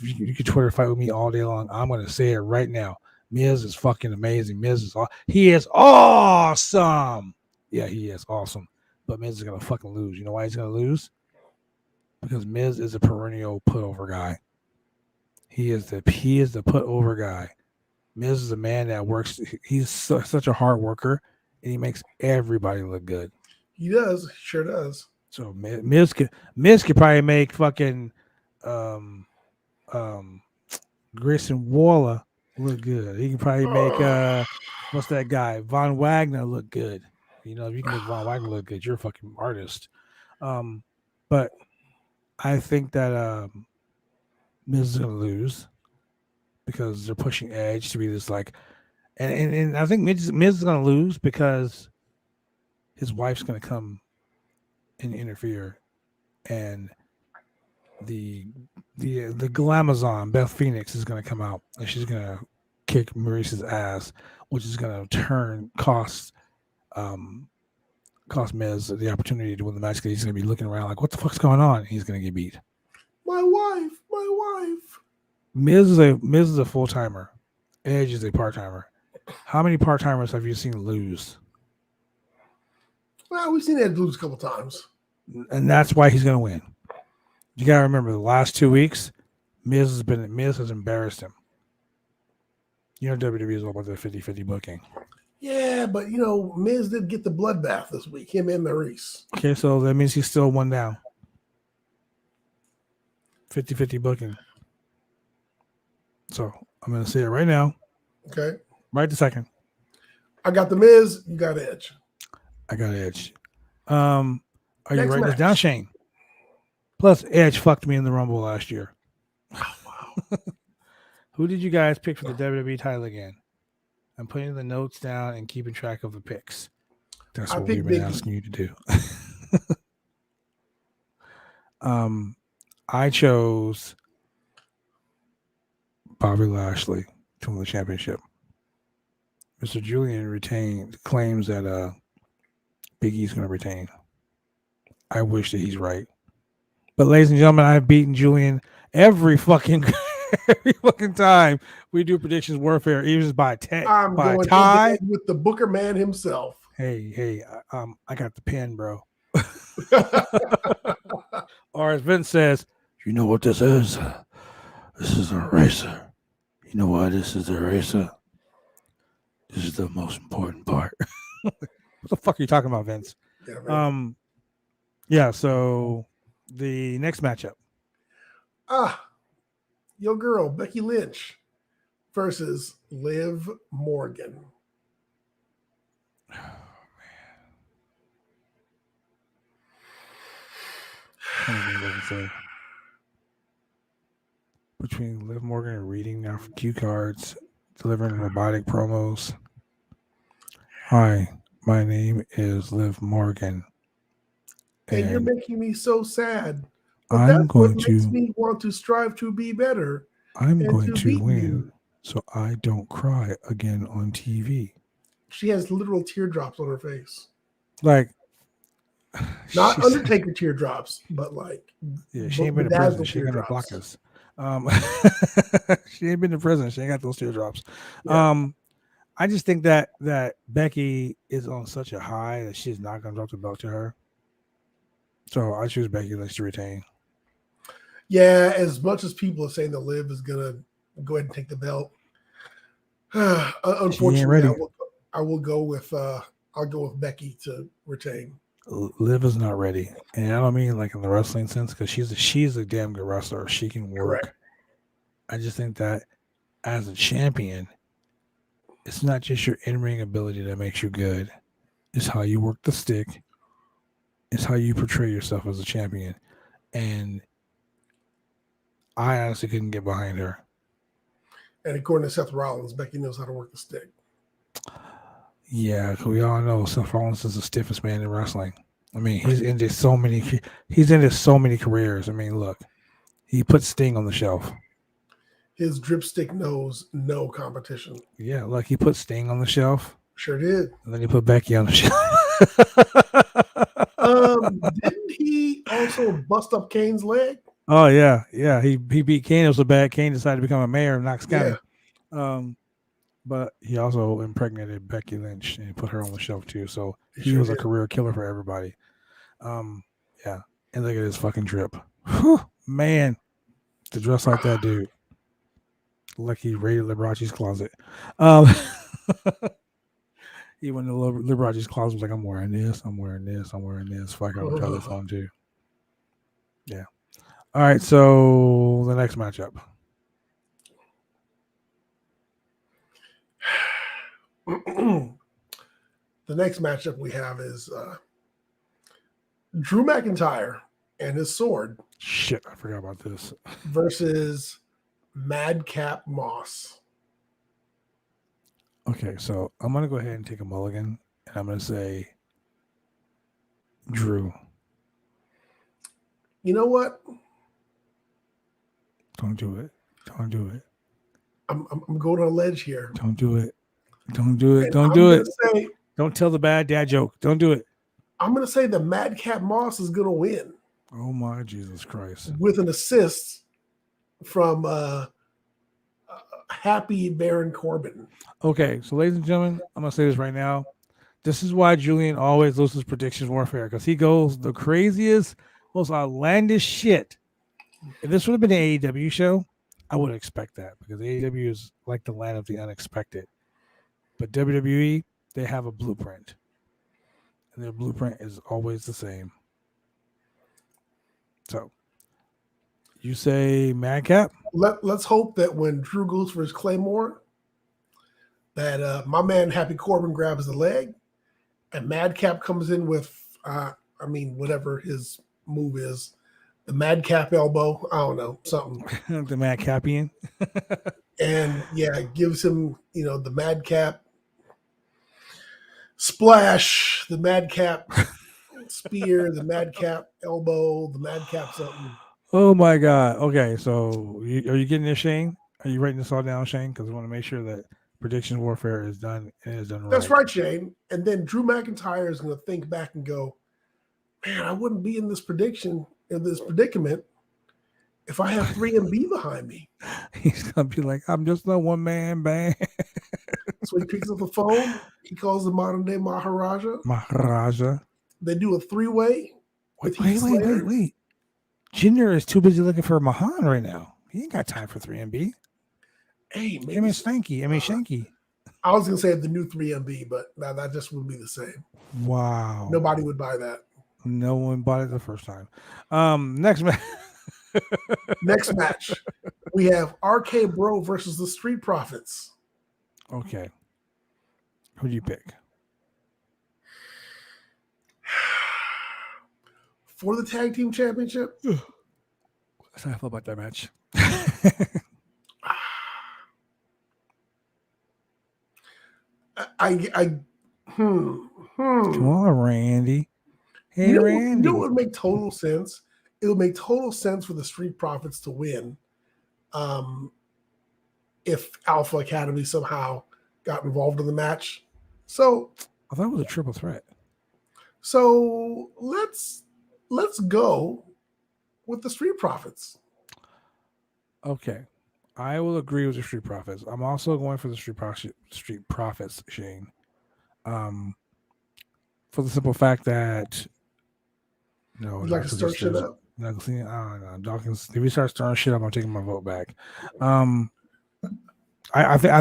Twitter fight with me all day long. I'm going to say it right now. Miz is fucking amazing. He is awesome. Yeah, he is awesome. But Miz is going to fucking lose. You know why he's going to lose? Because Miz is a perennial put-over guy. He is the put-over guy. Miz is a man that works. He's such a hard worker, and he makes everybody look good. He does. He sure does. So Miz could probably make fucking Grayson Waller look good. He can probably make what's that guy? Von Wagner look good. You know, if you can make Von Wagner look good, you're a fucking artist. But I think that Miz is gonna lose because they're pushing Edge to be this like, and I think Miz is gonna lose because his wife's gonna come and interfere, and the Glamazon Beth Phoenix is gonna come out and she's gonna kick Maurice's ass, which is gonna cost Miz the opportunity to win the match because he's gonna be looking around like, what the fuck's going on? And he's gonna get beat. My wife. Miz is a full timer. Edge is a part timer. How many part-timers have you seen lose? Well, we've seen Ed lose a couple times. And that's why he's going to win. You got to remember the last 2 weeks, Miz has embarrassed him. You know, WWE is all about the 50-50 booking. Yeah, but you know, Miz did get the bloodbath this week. Him and Maurice. Okay, so that means he's still one down. 50-50 booking. So I'm going to say it right now. Okay. Right this second. I got the Miz. You got Edge. I got Edge. Are you Next writing this match. down, Shane? Plus, Edge fucked me in the Rumble last year. Oh, wow. Who did you guys pick for the WWE title again? I'm putting the notes down and keeping track of the picks. That's I what we've picked been Big E. asking you to do. I chose Bobby Lashley to win the championship. Mr. Julian claims that Big E's going to retain. I wish that he's right. But ladies and gentlemen, I've beaten Julian every fucking time we do predictions warfare, even by I'm by going tie. with the Booker man himself. Hey, I got the pen, bro. Or as Vince says, you know what this is? This is a racer. You know why this is a racer? This is the most important part. What the fuck are you talking about, Vince? Yeah, man. Yeah, so the next matchup. Your girl, Becky Lynch versus Liv Morgan. Oh, man. Between Liv Morgan and reading now for cue cards, delivering robotic promos. Hi, my name is Liv Morgan. And you're making me so sad. But I'm that's going what makes to me want to strive to be better. I'm and going to beat win you. so I don't cry again on TV. She has literal teardrops on her face. Like Not she's- Undertaker teardrops, but like Yeah, she ain't been to bedazzled prison. She ain't gonna block teardrops. us. She ain't been to prison. She ain't got those teardrops. Yeah. I just think that Becky is on such a high that she's not gonna drop the belt to her. So I choose Becky Lynch to retain. Yeah, as much as people are saying that Liv is gonna go ahead and take the belt, unfortunately, ready. I will go with I'll go with Becky to retain. Liv is not ready, and I don't mean like in the wrestling sense because she's a damn good wrestler. She can work. Correct. I just think that as a champion, it's not just your in-ring ability that makes you good. It's how you work the stick. It's how you portray yourself as a champion. And I honestly couldn't get behind her. And according to Seth Rollins, Becky knows how to work the stick. Yeah, 'cause we all know Seth Rollins is the stiffest man in wrestling. I mean, he's into so many careers. I mean, look, he put Sting on the shelf. His dripstick knows no competition. Yeah, like he put Sting on the shelf, Sure did. and then he put Becky on the shelf. Didn't he also bust up Kane's leg? Oh yeah. He beat Kane. It was so bad. Kane decided to become a mayor of Knox County. Yeah. But he also impregnated Becky Lynch and put her on the shelf too. So He he sure was a did. career killer for everybody. Yeah. And look at his fucking drip. Whew, man, to dress like that dude. Like he raided Liberace's closet. He went to Liberace's closet, was like, I'm wearing this. Fuck, I would try this on too. Yeah. All right, so the next matchup. The next matchup we have is Drew McIntyre and his sword Shit, I forgot about this. versus Madcap Moss. Okay, so I'm gonna go ahead and take a mulligan, and I'm gonna say Drew. You know what? Don't do it. Don't do it. I'm going on a ledge here. Don't do it. Don't do it. And Don't I'm do it. gonna say- Don't tell the bad dad joke. Don't do it. I'm going to say the Madcap Moss is going to win Oh my Jesus Christ. with an assist from happy Baron Corbin. Okay, so ladies and gentlemen, I'm gonna say this right now. This is why Julian always loses predictions warfare, because he goes the craziest, most outlandish shit. If this would have been an AEW show, I would expect that, because AEW is like the land of the unexpected. But WWE, they have a blueprint, and their blueprint is always the same. So, you say Madcap? Let's hope that when Drew goes for his Claymore, that my man Happy Corbin grabs the leg, and Madcap comes in with, whatever his move is, the Madcap elbow. I don't know, something. The Madcapian. And gives him, the Madcap splash, the Madcap spear, the Madcap elbow, the Madcap something. Oh my God. Okay, so are you getting this, Shane? Are you writing this all down, Shane? Because we want to make sure that prediction warfare is done and is done right. That's right, Shane. And then Drew McIntyre is going to think back and go, man, I wouldn't be in this predicament if I have 3MB behind me. He's going to be like, I'm just a one-man band. So he picks up the phone. He calls the modern day Maharaja. Maharaja. They do a 3-way. Wait. Jinder is too busy looking for Mahan right now. He ain't got time for 3MB. Hey, maybe Shanky. I was going to say the new 3MB, but that just wouldn't be the same. Wow. Nobody would buy that. No one bought it the first time. Next match. Next match, we have RK Bro versus the Street Profits. Okay. Who do you pick? For the tag team championship? That's how I feel about that match. Come on, Randy. Hey, Randy. It would make total sense. It would make total sense for the Street Profits to win if Alpha Academy somehow got involved in the match. So I thought it was a triple threat. So let's go with the Street Profits. Okay. I will agree with the Street Profits. I'm also going for the Street Profits, Shane. For the simple fact that you'd like to start shit up. I don't know. Dawkins, if we start stirring shit up, I'm taking my vote back. I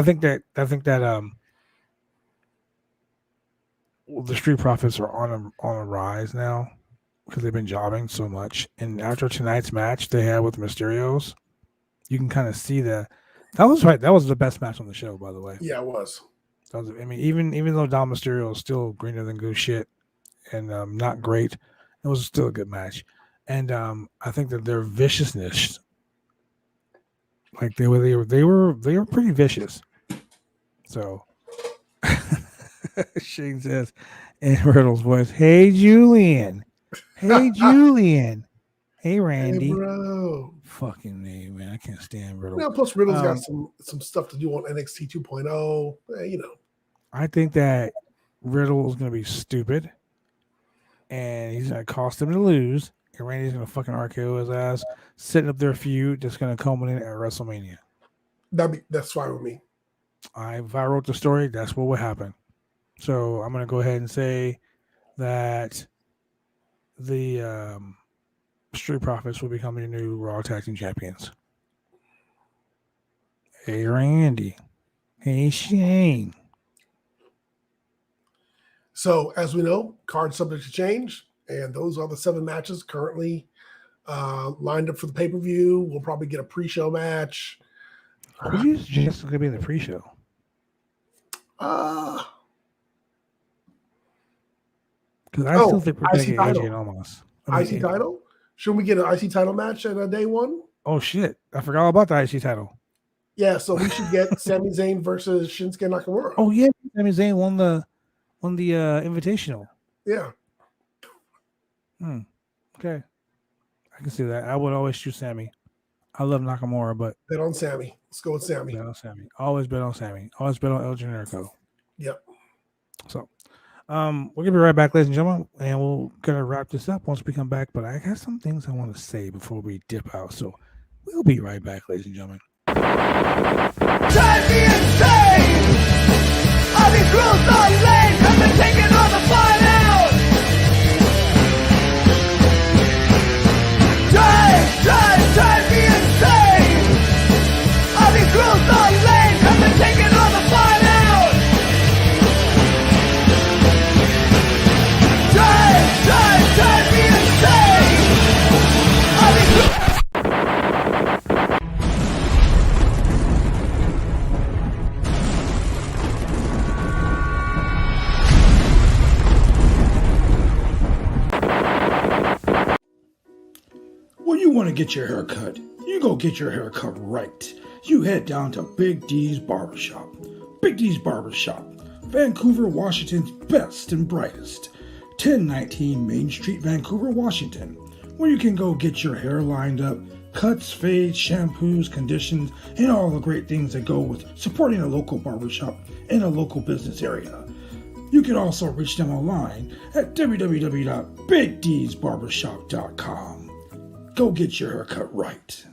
think that the Street Profits are on a rise now because they've been jobbing so much. And after tonight's match they had with Mysterios, you can kind of see that was right. That was the best match on the show, by the way. Yeah, it was. Even though Dom Mysterio is still greener than goose shit and not great, it was still a good match. And I think that their viciousness, like they were pretty vicious. So Shane says in Riddle's voice, "Hey Julian, hey Julian, hey Randy, hey, bro." Fucking name, man. I can't stand Riddle. Yeah, plus Riddle's got some stuff to do on NXT 2.0. I think that Riddle is going to be stupid, and he's going to cost him to lose. And Randy's going to fucking RKO his ass, setting up their feud that's going to culminate at WrestleMania. That's fine with me. If I wrote the story, that's what would happen. So I'm going to go ahead and say that the Street Profits will become the new Raw Tag Team Champions. Hey, Randy. Hey, Shane. So, as we know, card subject to change, and those are the 7 matches currently lined up for the pay-per-view. We'll probably get a pre-show match. Who's just going to be in the pre-show? Because I still think we're going to get AJ and Omos. IC title? Should we get an IC title match at day 1? Oh, shit. I forgot all about the IC title. Yeah, so we should get Sami Zayn versus Shinsuke Nakamura. Oh, yeah. Sami Zayn won the Invitational. Yeah. Okay. I can see that. I would always choose Sami. I love Nakamura, but bet on Sami. Let's go with Sami. Bet on Sami. Always bet on Sami. Always bet on El Generico. Yep. So, we're gonna be right back, ladies and gentlemen, and we're gonna wrap this up once we come back. But I got some things I want to say before we dip out. So, we'll be right back, ladies and gentlemen. Drive me insane! All these rules on lanes have been taking all the fun out! Drive me insane! All these rules on lanes have been taking all the fun out! Drive me insane! All these rules... When you want to get your hair cut, you go get your hair cut right. You head down to Big D's Barbershop. Big D's Barbershop, Vancouver, Washington's best and brightest. 1019 Main Street, Vancouver, Washington, where you can go get your hair lined up, cuts, fades, shampoos, conditions, and all the great things that go with supporting a local barbershop in a local business area. You can also reach them online at www.bigdsbarbershop.com. Go get your hair cut right.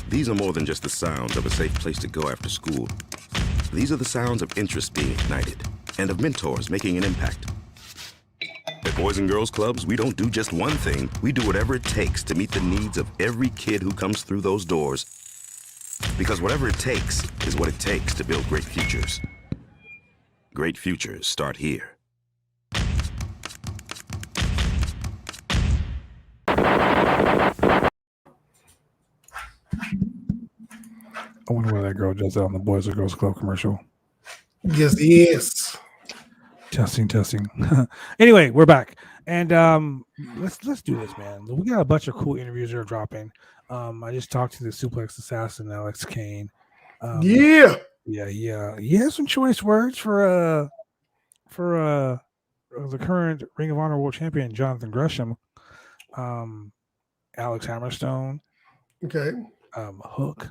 These are more than just the sounds of a safe place to go after school. These are the sounds of interest being ignited and of mentors making an impact. At Boys and Girls Clubs, we don't do just one thing. We do whatever it takes to meet the needs of every kid who comes through those doors. Because whatever it takes is what it takes to build great futures. Great futures start here. I wonder why that girl does that on the Boys and Girls Club commercial. Yes. Testing. Anyway, we're back, and let's do this, man. We got a bunch of cool interviews that are dropping. I just talked to the Suplex Assassin, Alex Kane. He has some choice words for the current Ring of Honor World Champion Jonathan Gresham, Alex Hammerstone, Okay. Hook.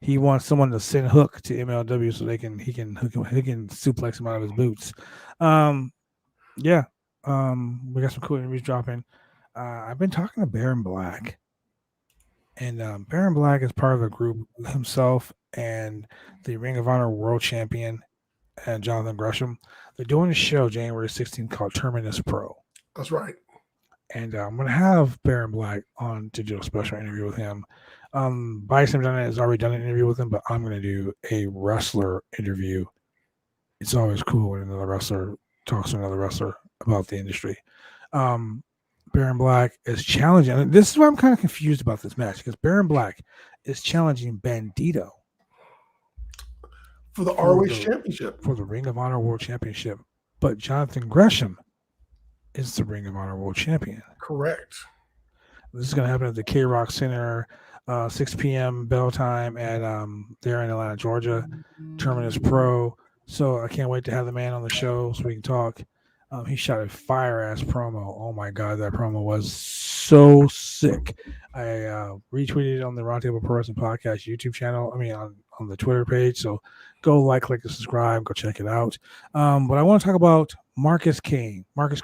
He wants someone to send Hook to MLW so he can suplex him out of his boots. We got some cool interviews dropping. I've been talking to Baron Black, and Baron Black is part of a group himself and the Ring of Honor World Champion and Jonathan Gresham. They're doing a show January 16th called Terminus Pro. That's right. And I'm going to have Baron Black on to do a special interview with him. Bison has already done an interview with him, but I'm going to do a wrestler interview. It's always cool when another wrestler talks to another wrestler about the industry. Baron Black is challenging. And this is why I'm kind of confused about this match, because Baron Black is challenging Bandito For the ROH Championship. For the Ring of Honor World Championship. But Jonathan Gresham is the Ring of Honor World Champion. Correct. This is going to happen at the K-Rock Center, 6 p.m. bell time at there in Atlanta, Georgia, Terminus Pro. So I can't wait to have the man on the show so we can talk. He shot a fire-ass promo. Oh, my God, that promo was so sick. I retweeted it on the Roundtable Pro Wrestling Podcast YouTube channel. On the Twitter page. So go like, click, and subscribe. Go check it out. But I want to talk about Marcus Crane. Marcus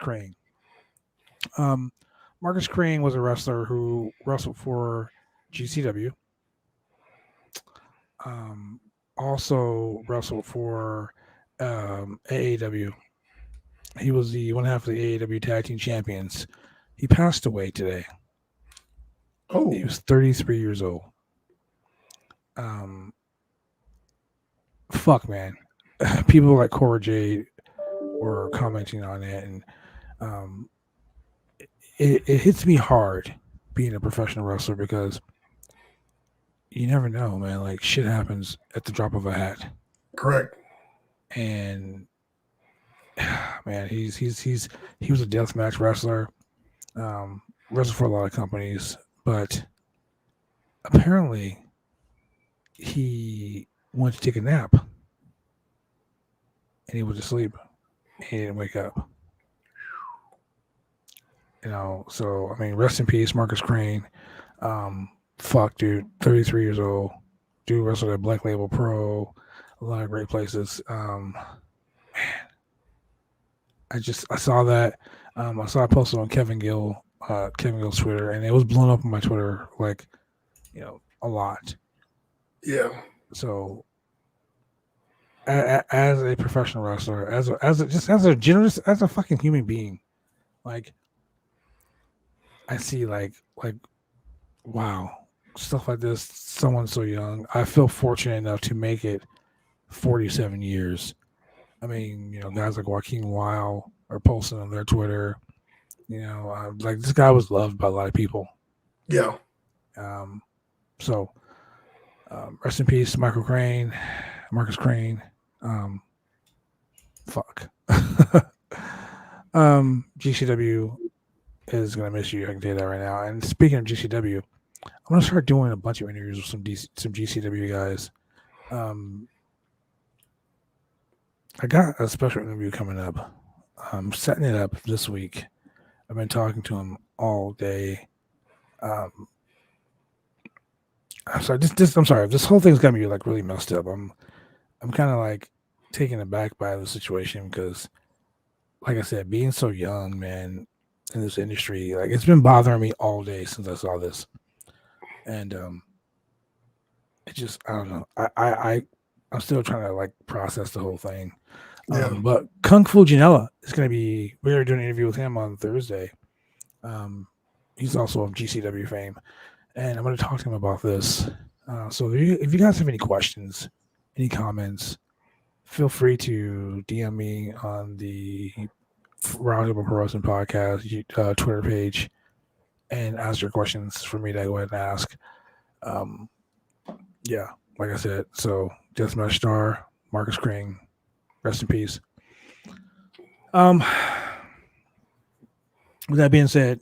Crane was a wrestler who wrestled for GCW. Also wrestled for AAW. He was the one half of the AAW Tag Team Champions. He passed away today. Oh, he was 33 years old. Fuck, man. People like Cora Jade were commenting on it, and it hits me hard being a professional wrestler because you never know, man. Like, shit happens at the drop of a hat. correct. And man, he was a deathmatch wrestler, wrestled for a lot of companies, but apparently he went to take a nap and he was asleep. He didn't wake up. So rest in peace, Marcus Crane. Fuck, dude, 33 years old. Dude wrestled at Black Label Pro, a lot of great places. Man, I saw that. I saw it posted on Kevin Gill's Twitter, and it was blown up on my Twitter, like, a lot. Yeah. So, as a professional wrestler, as a fucking human being, like, I see like wow, stuff like this. Someone so young. I feel fortunate enough to make it 47 years. I mean, guys like Joaquin Wild are posting on their Twitter. Like, this guy was loved by a lot of people. Yeah. So, rest in peace, Marcus Crane. Fuck. GCW is gonna miss you. I can tell you that right now. And speaking of GCW, I'm gonna start doing a bunch of interviews with some GCW guys. I got a special interview coming up. I'm setting it up this week. I've been talking to him all day. I'm sorry. I'm sorry. This whole thing's got me like really messed up. I'm kind of like taken aback by the situation because, like I said, being so young, man, in this industry, like, it's been bothering me all day since I saw this, and it just, I don't know. I'm still trying to like process the whole thing. Yeah. But Kung Fu Janela is going to be. We're doing an interview with him on Thursday. He's also of GCW fame, and I'm going to talk to him about this. So if you guys have any questions, any comments, feel free to DM me on the Roundtable Pro Wrestling Podcast Twitter page and ask your questions for me to go ahead and ask. Yeah, like I said, so Deathmatch Star, Marcus Crane, rest in peace. With that being said,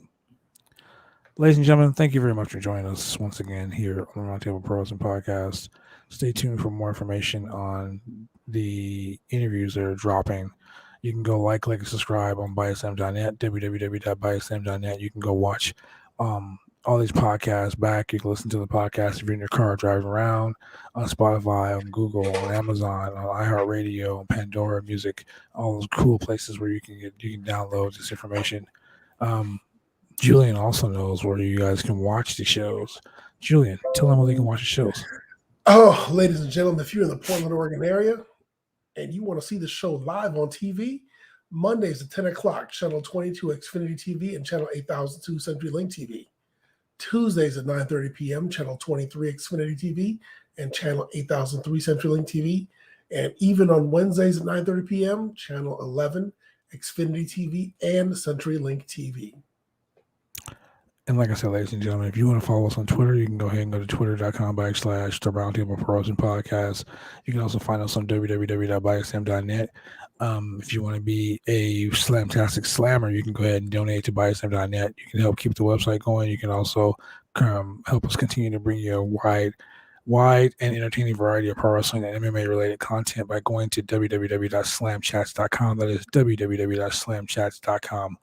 ladies and gentlemen, thank you very much for joining us once again here on the Roundtable Pro Wrestling Podcast. Stay tuned for more information on the interviews that are dropping. You can go like, and subscribe on biasm.net, www.biasm.net. You can go watch all these podcasts back. You can listen to the podcast if you're in your car driving around, on Spotify, on Google, on Amazon, on iHeartRadio, on Pandora Music, all those cool places where you can download this information. Julian also knows where you guys can watch the shows. Julian, tell them where they can watch the shows. Oh, ladies and gentlemen, if you're in the Portland, Oregon area and you want to see the show live on TV, Mondays at 10 o'clock, Channel 22 Xfinity TV and Channel 8002 CenturyLink TV. Tuesdays at 9:30 p.m., Channel 23 Xfinity TV and Channel 8003 CenturyLink TV. And even on Wednesdays at 9:30 p.m., Channel 11 Xfinity TV and CenturyLink TV. And like I said, ladies and gentlemen, if you want to follow us on Twitter, you can go ahead and go to twitter.com/the Roundtable Pro Wrestling Podcast. You can also find us on www.biasm.net. If you want to be a Slamtastic Slammer, you can go ahead and donate to biasm.net. You can help keep the website going. You can also help us continue to bring you a wide and entertaining variety of pro wrestling and MMA-related content by going to www.slamchats.com. That is www.slamchats.com.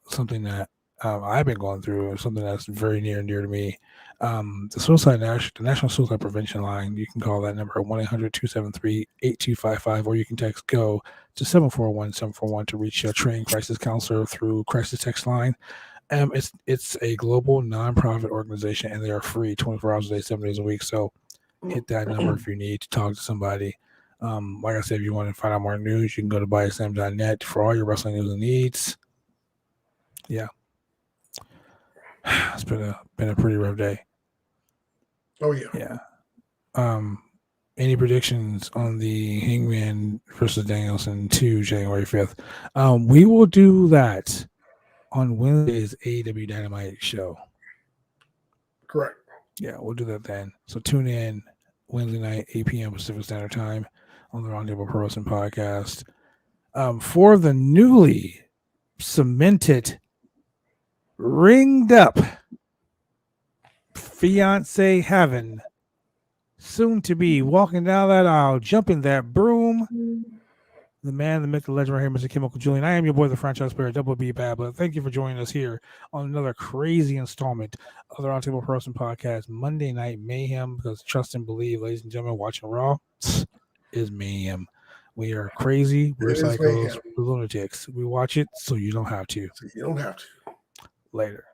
Something that I've been going through, something that's very near and dear to me. The National Suicide Prevention Line, you can call that number 1-800-273-8255, or you can text GO to 741-741 to reach a trained crisis counselor through Crisis Text Line. It's a global nonprofit organization, and they are free 24 hours a day, 7 days a week. So hit that number if you need to talk to somebody. Like I said, if you want to find out more news, you can go to biasm.net for all your wrestling news and needs. Yeah. It's been a pretty rough day. Oh yeah. Yeah. Any predictions on the Hangman versus Danielson 2 January 5th? We will do that on Wednesday's AEW Dynamite show. Correct. Yeah, we'll do that then. So tune in Wednesday night, 8 p.m. Pacific Standard Time on the Roundtable Pro Wrestling Podcast. For the newly cemented, ringed up fiance heaven, soon to be walking down that aisle, jumping that broom, the man, the myth, the legend right here, Mr. Chemical Julian. I am your boy, the franchise player, Double B Bad Blood. Thank you for joining us here on another crazy installment of the Roundtable Pro Wrestling Podcast, Monday Night Mayhem, because trust and believe, ladies and gentlemen, watching Raw is mayhem. We are crazy. We're It is psychos. mayhem. We're lunatics. We watch it so you don't have to. So you don't have to. Later.